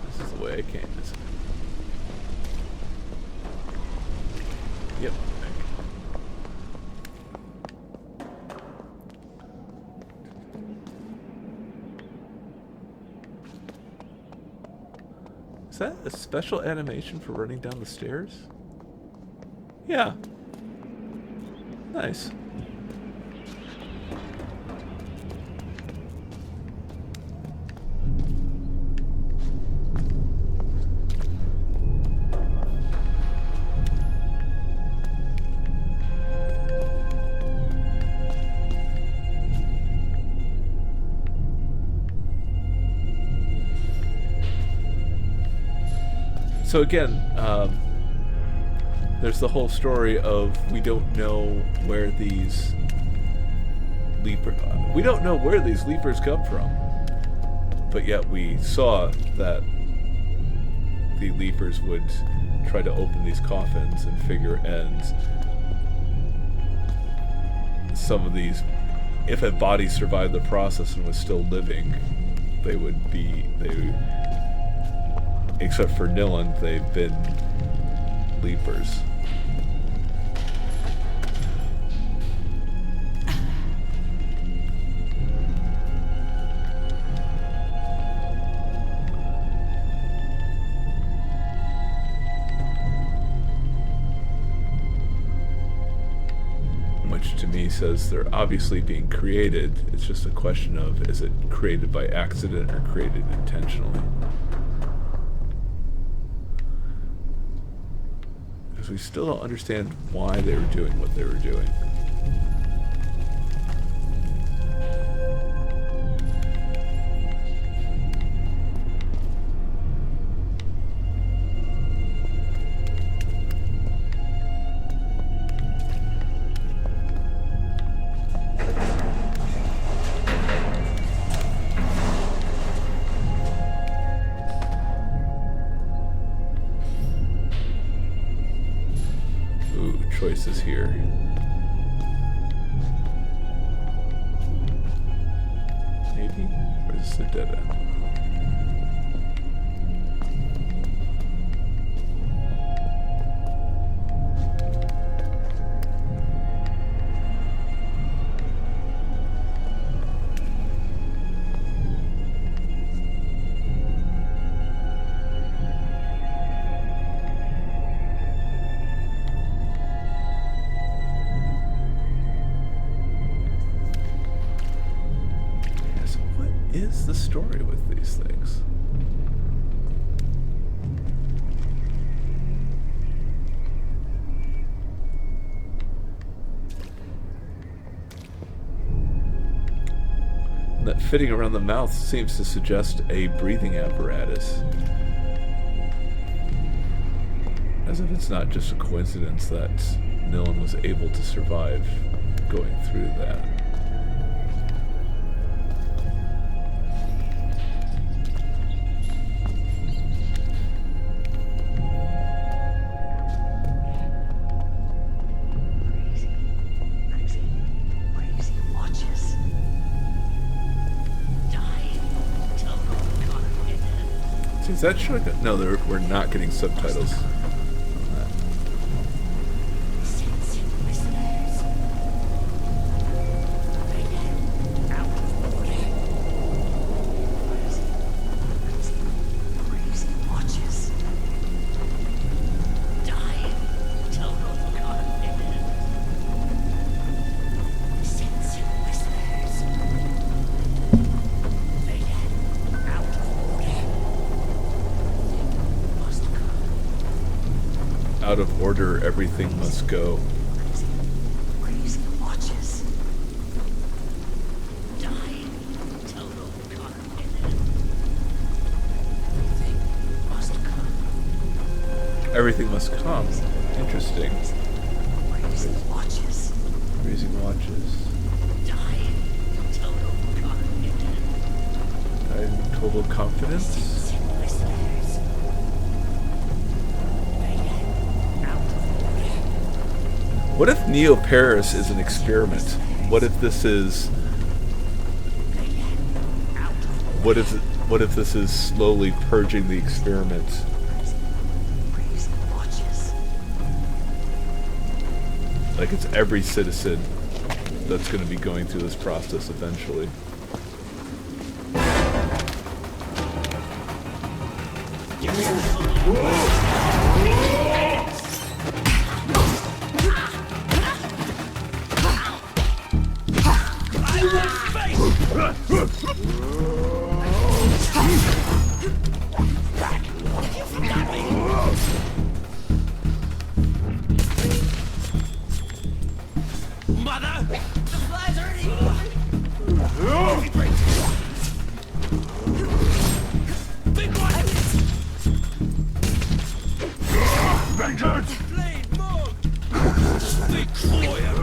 This is the way I came, isn't it? Yep. Is that a special animation for running down the stairs? Yeah. Nice. So again, there's the whole story of we don't know where these leapers come from, but yet we saw that the leapers would try to open these coffins and some of these, if a body survived the process and was still living, except for Nilin, they've been leapers. Which to me says they're obviously being created. It's just a question of, is it created by accident or created intentionally? We still don't understand why they were doing what they were doing. Choices here. Maybe? Or is this a dead end? Is the story with these things? That fitting around the mouth seems to suggest a breathing apparatus. As if it's not just a coincidence that Nilin was able to survive going through that. Is that showing? No, we're not getting subtitles. out of order everything must go. Crazy watches. Die. Total confidence. Everything must come. Everything must come. Interesting. Crazy watches. Crazy watches. Die. Total confidence. I have total confidence. What if Neo Paris is an experiment? What if this is... What if this is slowly purging the experiment? Like it's every citizen that's going to be going through this process eventually. Mother! The flies are eating! Big one! Vengeance! Blade, move! Big Cloyer!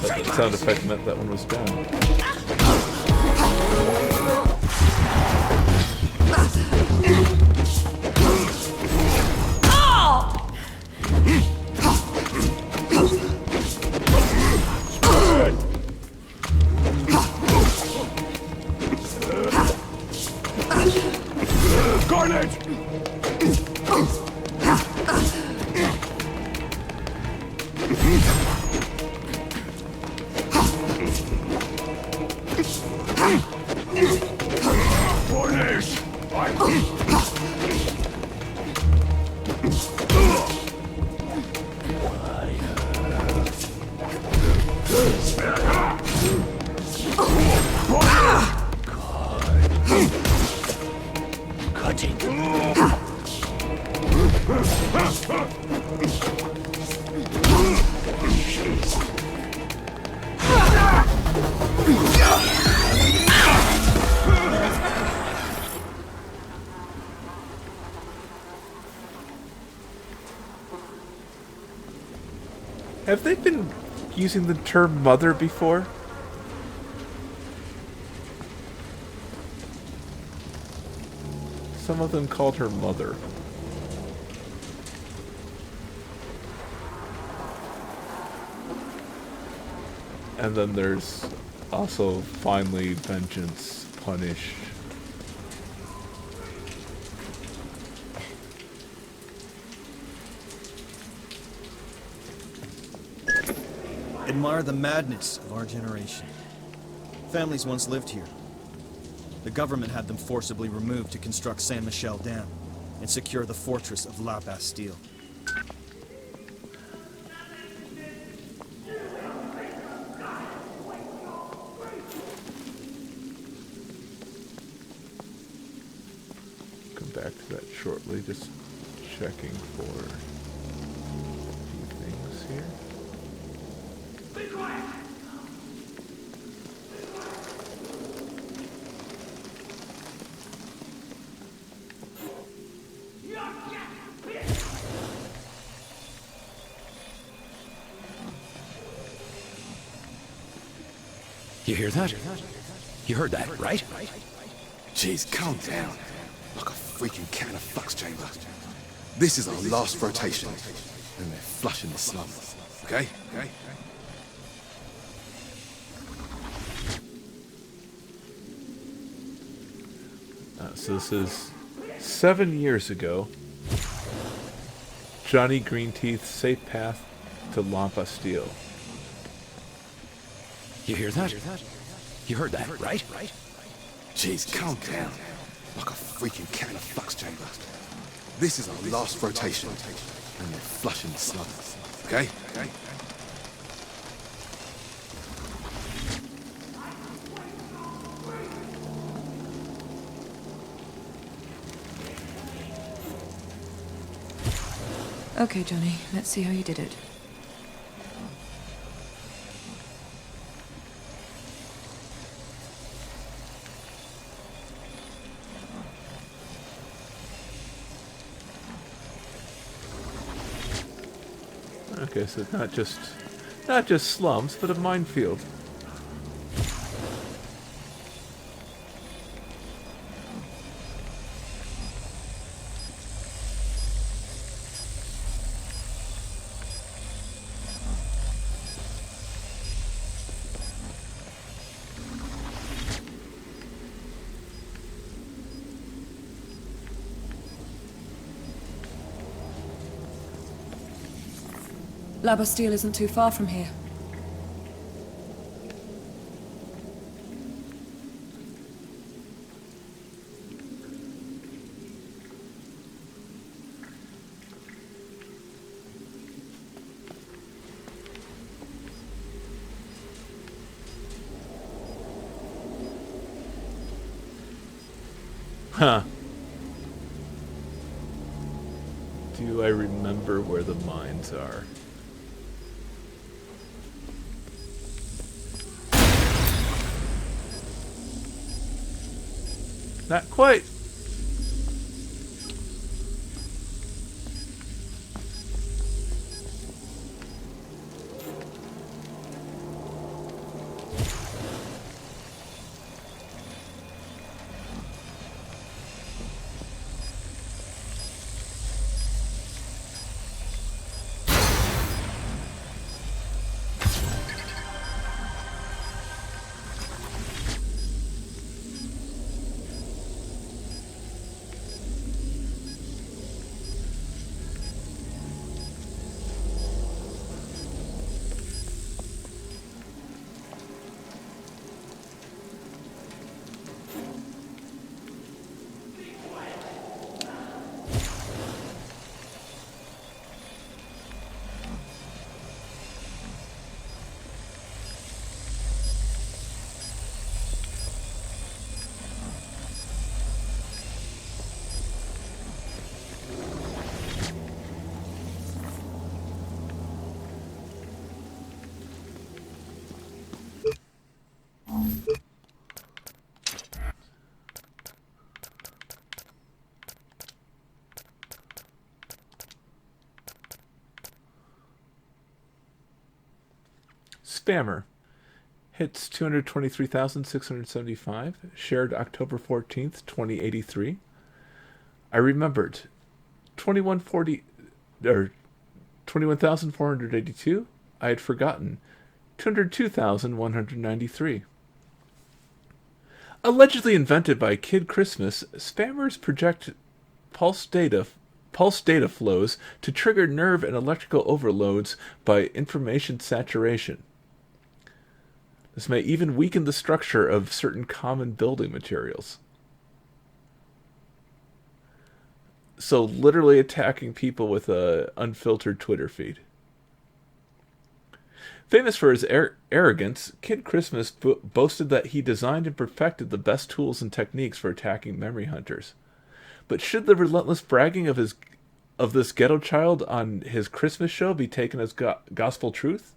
That sound effect meant that one was down. Have they been using the term mother before? Some of them called her mother. And then there's also finally vengeance, punish. Admire the madness of our generation. Families once lived here. The government had them forcibly removed to construct Saint Michel Dam and secure the fortress of La Bastille. Come back to that shortly, just checking for a few things here. You hear that? You heard that, right? Jeez, calm down. Like a freaking cat in a flux chamber. This is our last rotation. And they're flushing the slums. Okay? Okay? So this is 7 years ago. Johnny Greenteeth, safe path to La Bastille. You hear that? You heard that, right? Jeez, calm down. Like a freaking cat in a flux chamber. This is our last rotation. And they're flushing the slums. Okay? Okay? Okay, Johnny, let's see how you did it. Okay, so not just slums, but a minefield. La Bastille isn't too far from here. Huh. Do I remember where the mines are? Not quite. Spammer. Hits 223,675. Shared October 14th, 2083. I remembered. 2140 or 21,482. I had forgotten. 202,193. Allegedly invented by Kid Christmas, spammers project pulse data flows to trigger nerve and electrical overloads by information saturation. This may even weaken the structure of certain common building materials. So literally attacking people with a unfiltered Twitter feed. Famous for his arrogance, Kid Christmas boasted that he designed and perfected the best tools and techniques for attacking memory hunters. But should the relentless bragging of this ghetto child on his Christmas show be taken as gospel truth?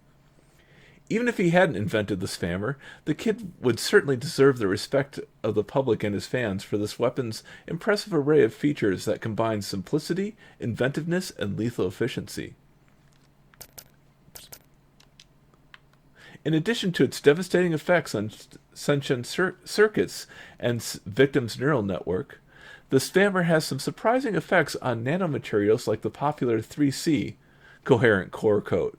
Even if he hadn't invented the spammer, the kid would certainly deserve the respect of the public and his fans for this weapon's impressive array of features that combine simplicity, inventiveness, and lethal efficiency. In addition to its devastating effects on sentient circuits and victims' neural network, the spammer has some surprising effects on nanomaterials like the popular 3C, coherent core coat.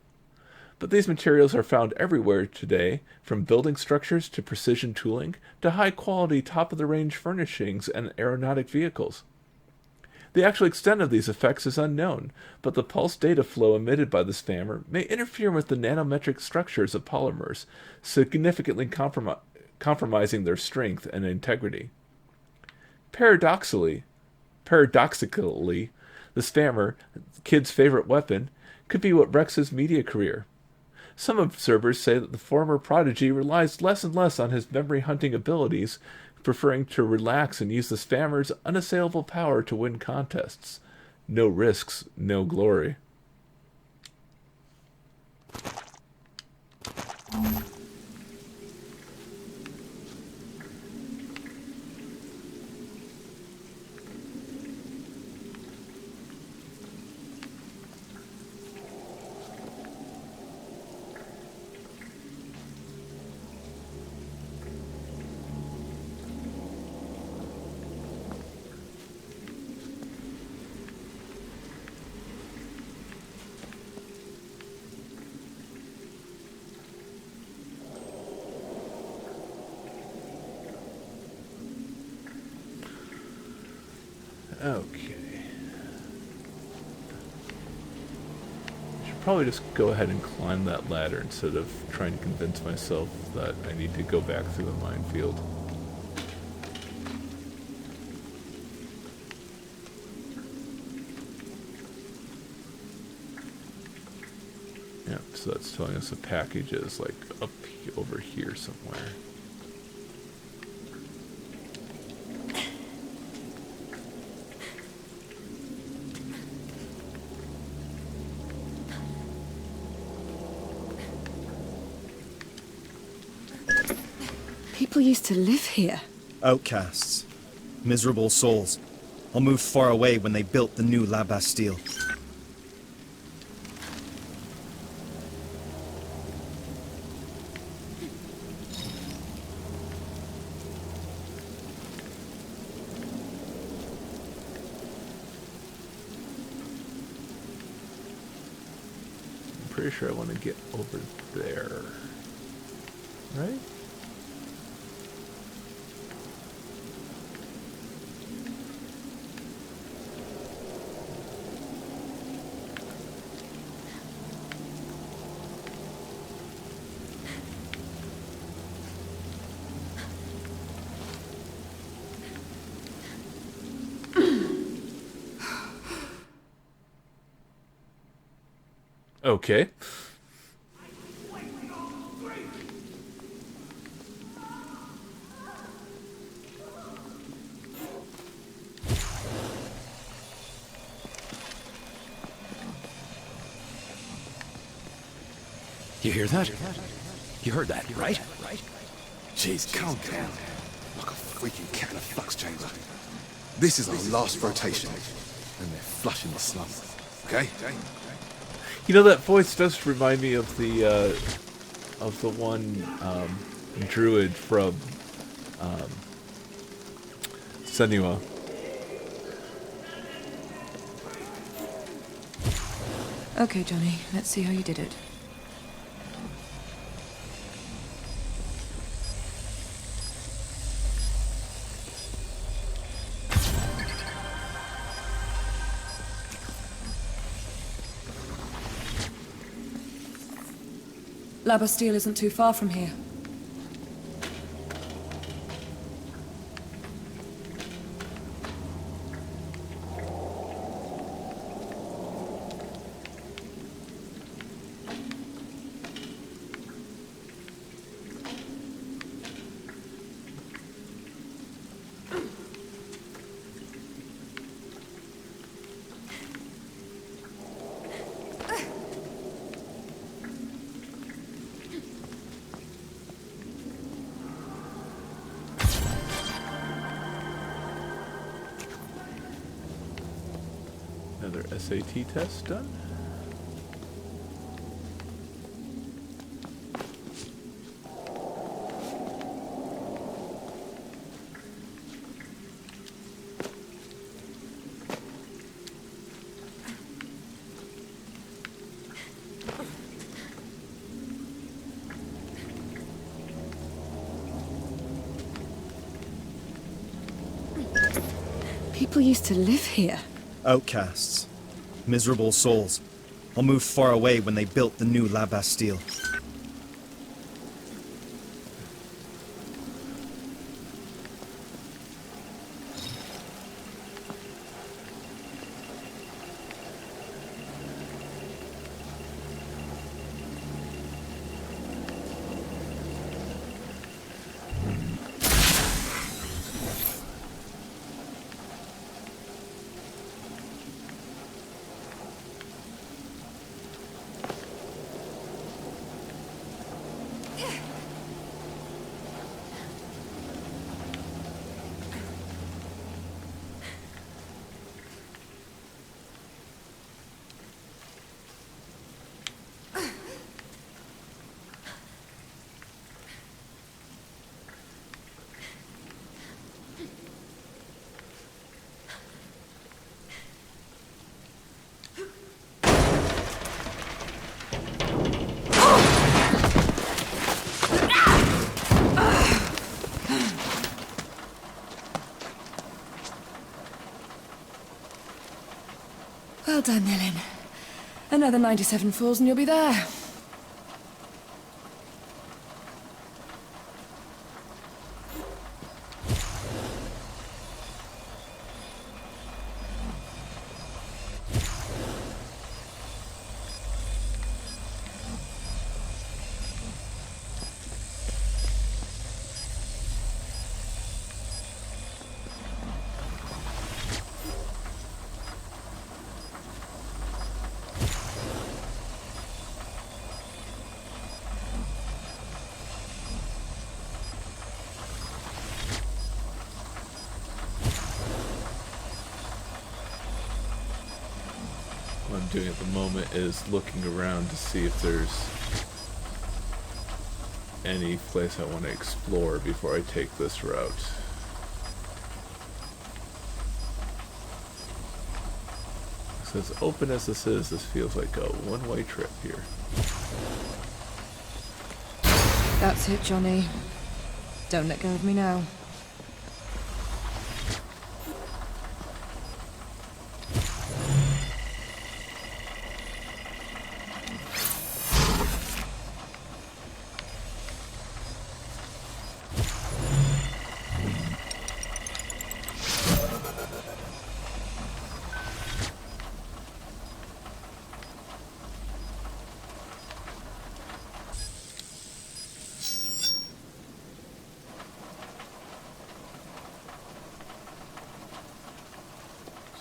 But these materials are found everywhere today, from building structures to precision tooling to high-quality, top-of-the-range furnishings and aeronautic vehicles. The actual extent of these effects is unknown, but the pulse data flow emitted by the spammer may interfere with the nanometric structures of polymers, significantly compromising their strength and integrity. Paradoxically, the spammer, Kid's favorite weapon, could be what wrecks his media career. Some observers say that the former prodigy relies less and less on his memory-hunting abilities, preferring to relax and use the spammer's unassailable power to win contests. No risks, no glory. Okay. I should probably just go ahead and climb that ladder instead of trying to convince myself that I need to go back through the minefield. Yeah, so that's telling us the package is like up over here somewhere. People used to live here. Outcasts. Miserable souls. All moved far away when they built the new La Bastille. I'm pretty sure I want to get over there. Right? Okay. You hear that? You heard that, right? Jeez, calm down. Like a freaking cat in a flux chamber. This is our last rotation, and they're flushing the slums. Okay? You know, that voice does remind me of the one druid from Senua. Okay, Johnny, let's see how you did it. La Bastille isn't too far from here. Another SAT test done. people used to live here. Outcasts. Miserable souls. All moved far away when they built the new La Bastille. Well done, Nilin. Another 97 falls and you'll be there. What I'm doing at the moment is looking around to see if there's any place I want to explore before I take this route. So as open as this is, this feels like a one-way trip here. That's it, Johnny. Don't let go of me now.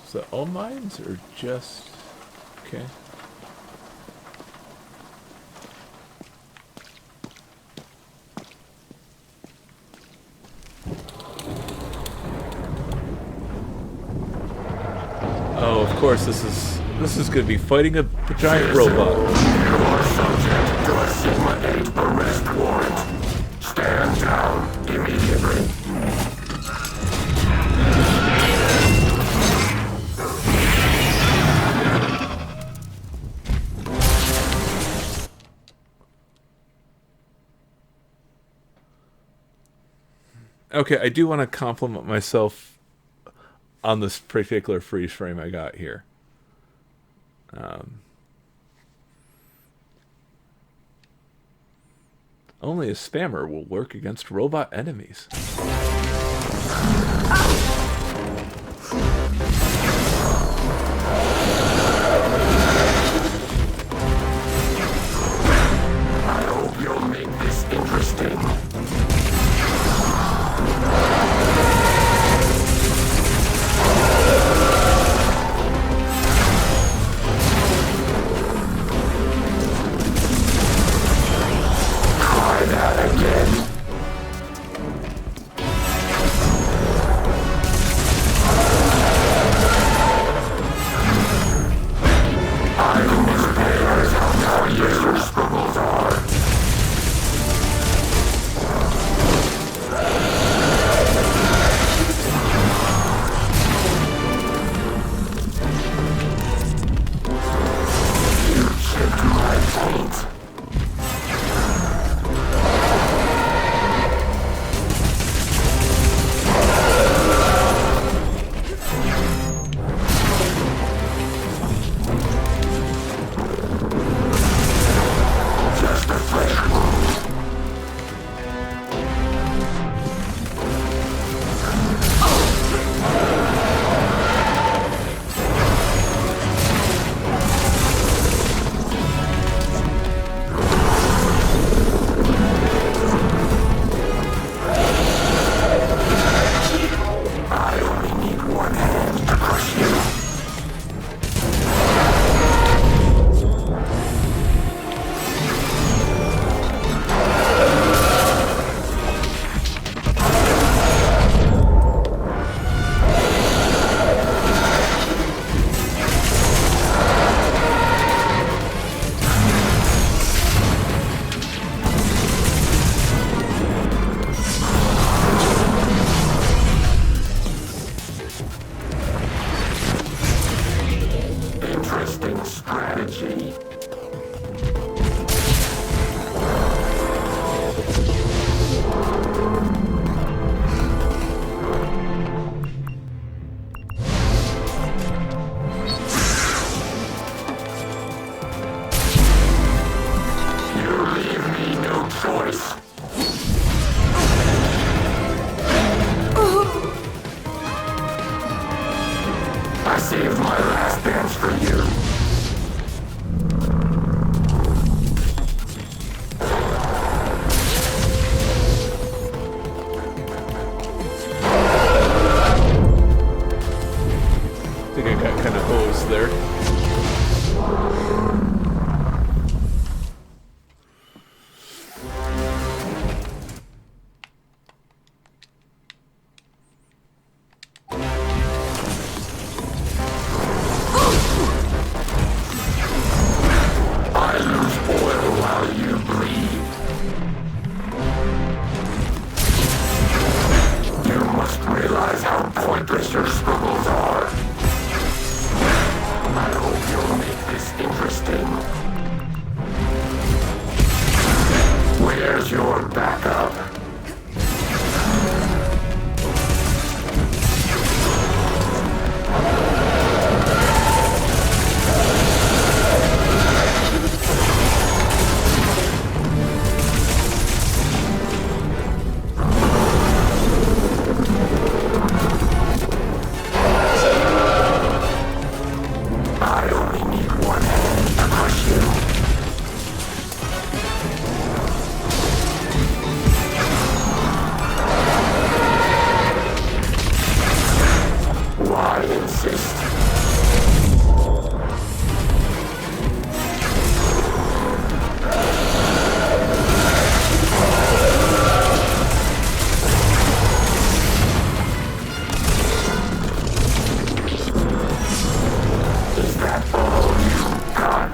Is that all mines or just... okay. Oh, of course, this is going to be fighting a giant robot. You are subject to a Sigma 8 arrest warrant. Stand down immediately. Okay, I do want to compliment myself on this particular freeze frame I got here. Only a spammer will work against robot enemies. I hope you'll make this interesting. Try that again. choice. I saved my last dance for you. I think I got kind of hosed there. I lose oil while you bleed. You must realize how pointless your struggles are. I hope you'll make this interesting. Where's your backup? I only need one hand to crush you. Why insist? Is that all you got?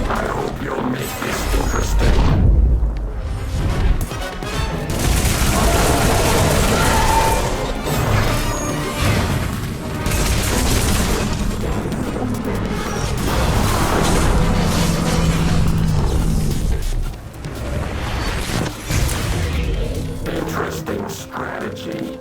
I hope you'll make this interesting. Interesting strategy.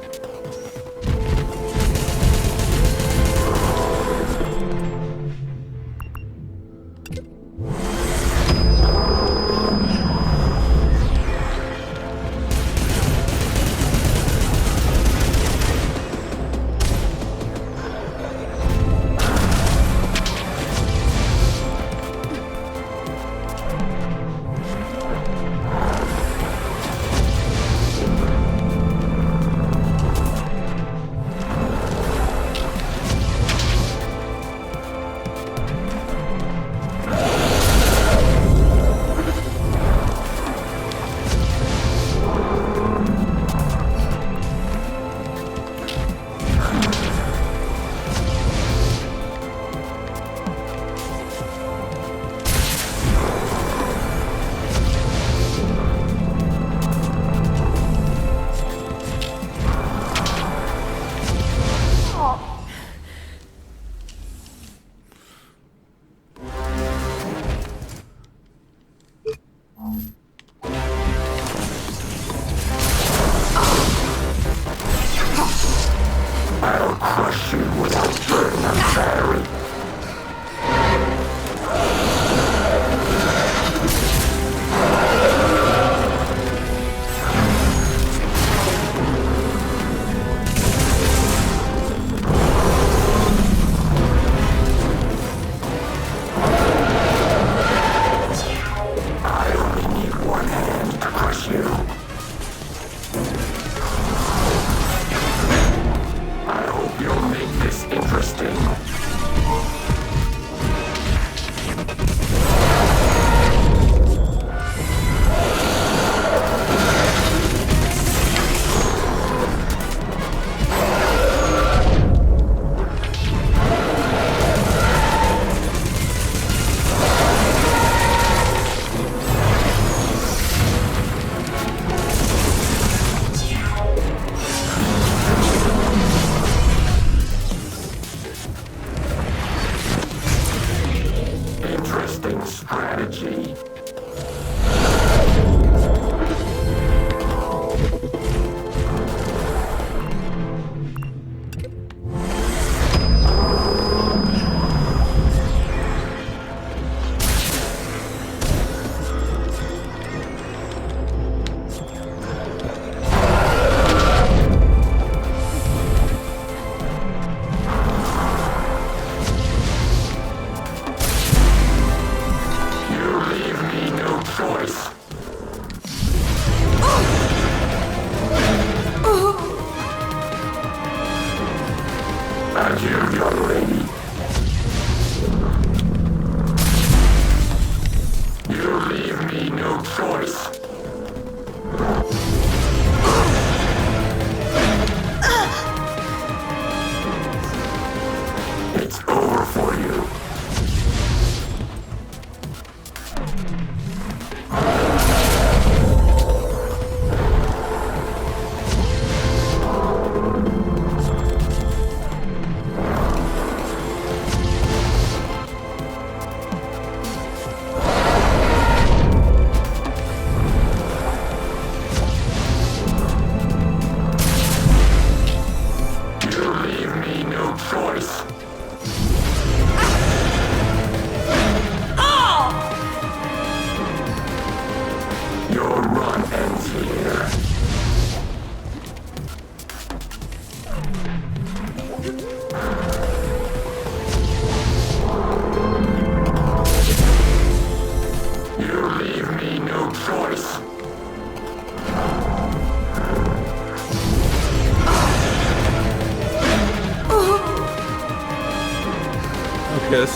I'll crush you without burning a battery. I only need one hand to crush you. I hope you'll make this interesting. Interesting strategy.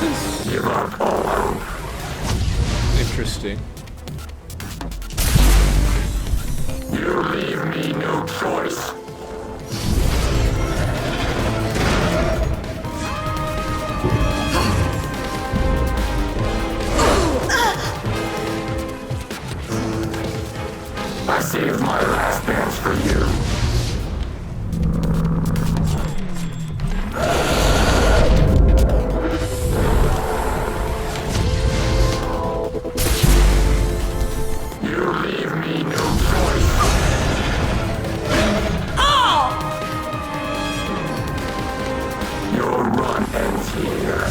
is interesting. You leave me no choice. I saved my last dance for you. You leave me no choice. Your run ends here.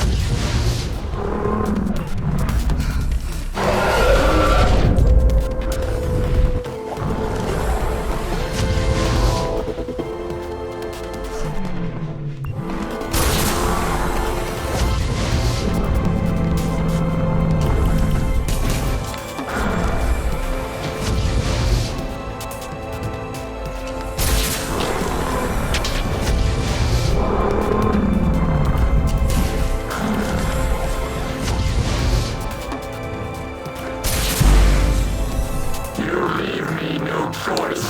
You leave me no choice.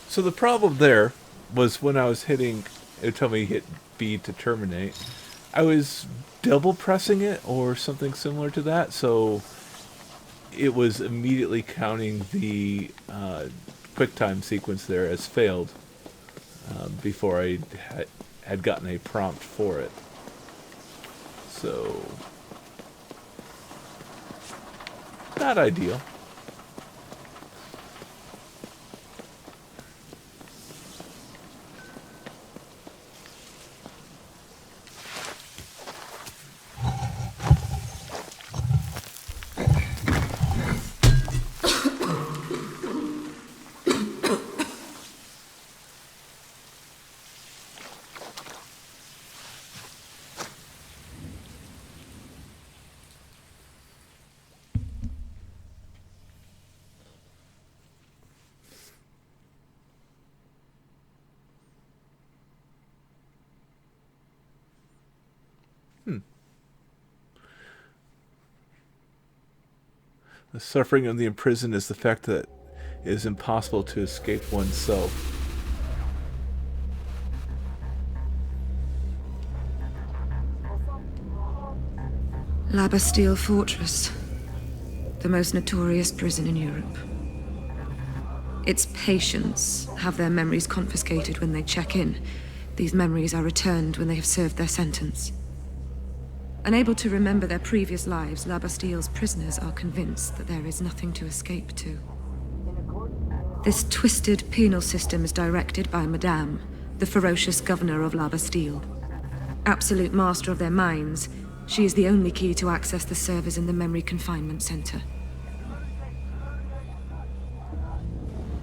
So the problem there was when I was hitting, it would tell me hit B to terminate. I was double pressing it or something similar to that, so it was immediately counting the QuickTime sequence there as failed before I had gotten a prompt for it. So, not ideal. The suffering of the imprisoned is the fact that it is impossible to escape oneself. La Bastille Fortress, the most notorious prison in Europe. Its patients have their memories confiscated when they check in. These memories are returned when they have served their sentence. Unable to remember their previous lives, La Bastille's prisoners are convinced that there is nothing to escape to. This twisted penal system is directed by Madame, the ferocious governor of La Bastille. Absolute master of their minds, she is the only key to access the servers in the memory confinement center.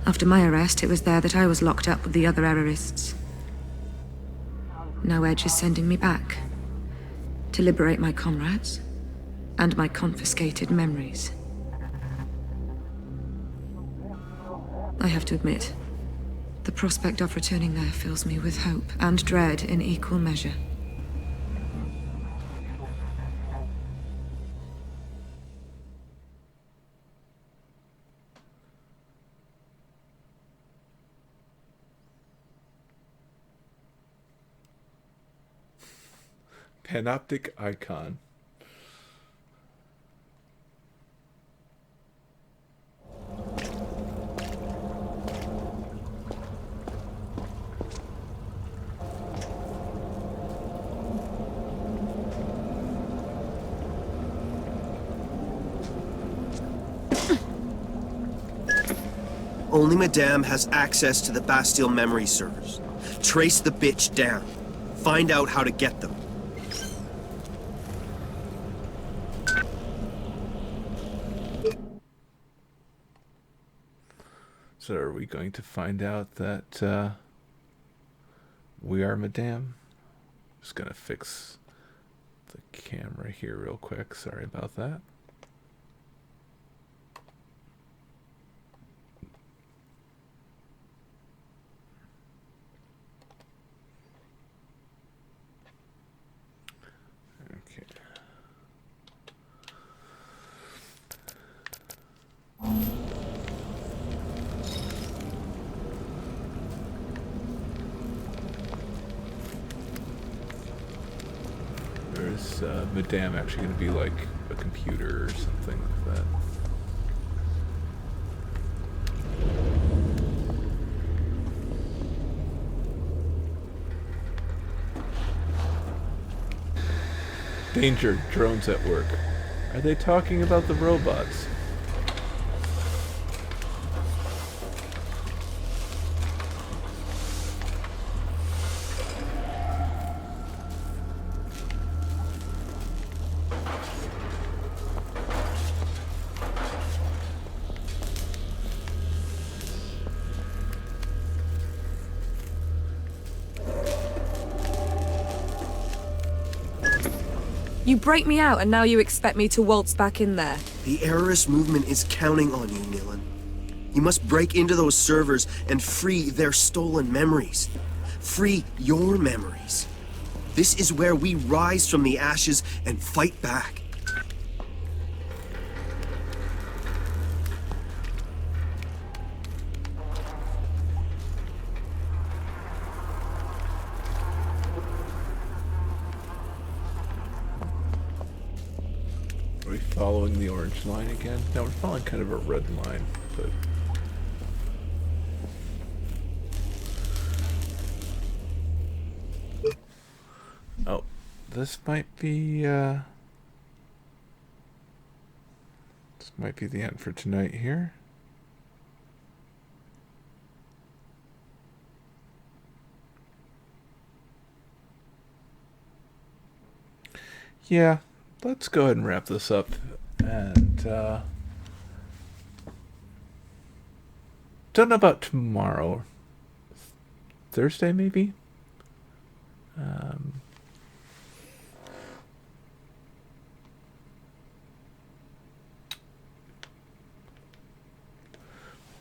After my arrest, it was there that I was locked up with the other errorists. Now Edge is sending me back to liberate my comrades and my confiscated memories. I have to admit, the prospect of returning there fills me with hope and dread in equal measure. Panoptic icon. Only Madame has access to the Bastille memory servers. Trace the bitch down. Find out how to get them. So are we going to find out that we are Madame? Just gonna fix the camera here real quick. Sorry about that. Okay. Is Madame actually going to be like a computer or something like that? Danger, drones at work. Are they talking about the robots? You break me out and now you expect me to waltz back in there. The Errorist movement is counting on you, Nilan. You must break into those servers and free their stolen memories. Free your memories. This is where we rise from the ashes and fight back. Are we following the orange line again? No, we're following kind of a red line, but... Oh, this might be, this might be the end for tonight here. Yeah, let's go ahead and wrap this up. And, don't know about tomorrow. Thursday, maybe?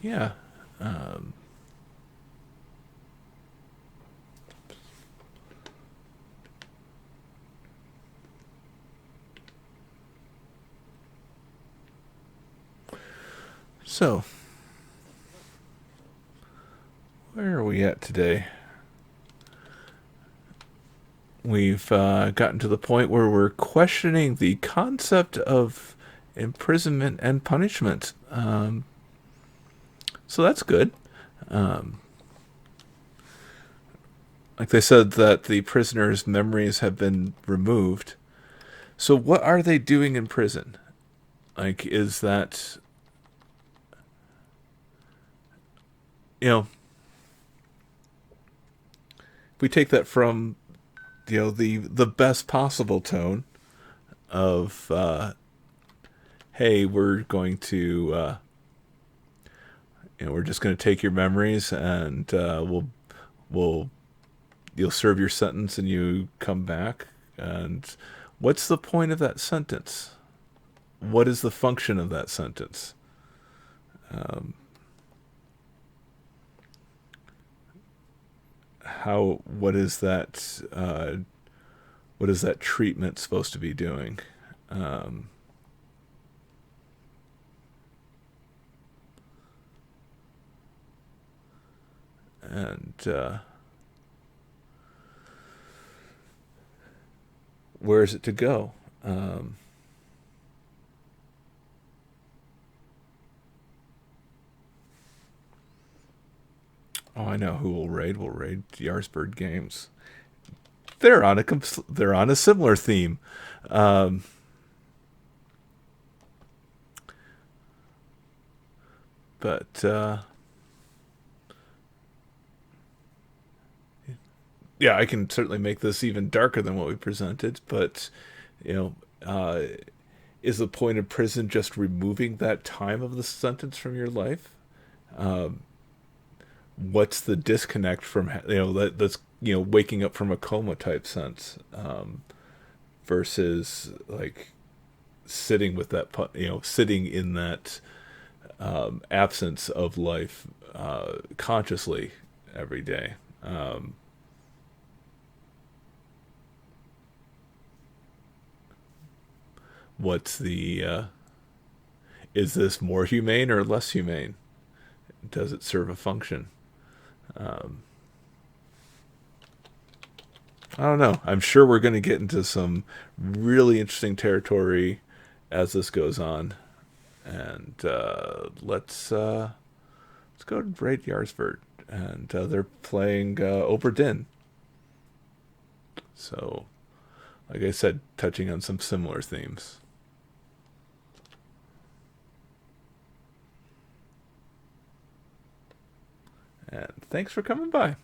Yeah. So, where are we at today? We've gotten to the point where we're questioning the concept of imprisonment and punishment. So that's good. Like they said that the prisoners' memories have been removed. So what are they doing in prison? Like, is that... You know, if we take that from, you know, the best possible tone of, hey, we're going to, you know, we're just going to take your memories and you'll serve your sentence and you come back. And what's the point of that sentence? What is the function of that sentence? What is that treatment supposed to be doing? Where is it to go? Oh, I know who will raid. We'll raid Yarsburg Games. They're on a similar theme. But yeah, I can certainly make this even darker than what we presented. But you know, is the point of prison just removing that time of the sentence from your life? what's the disconnect from, that's, waking up from a coma type sense, versus like sitting with that, sitting in that absence of life consciously every day. What's the is this more humane or less humane? Does it serve a function? I don't know. I'm sure we're going to get into some really interesting territory as this goes on. And let's go to Braid Yarsford. And they're playing Oberdin. So, like I said, touching on some similar themes. And thanks for coming by.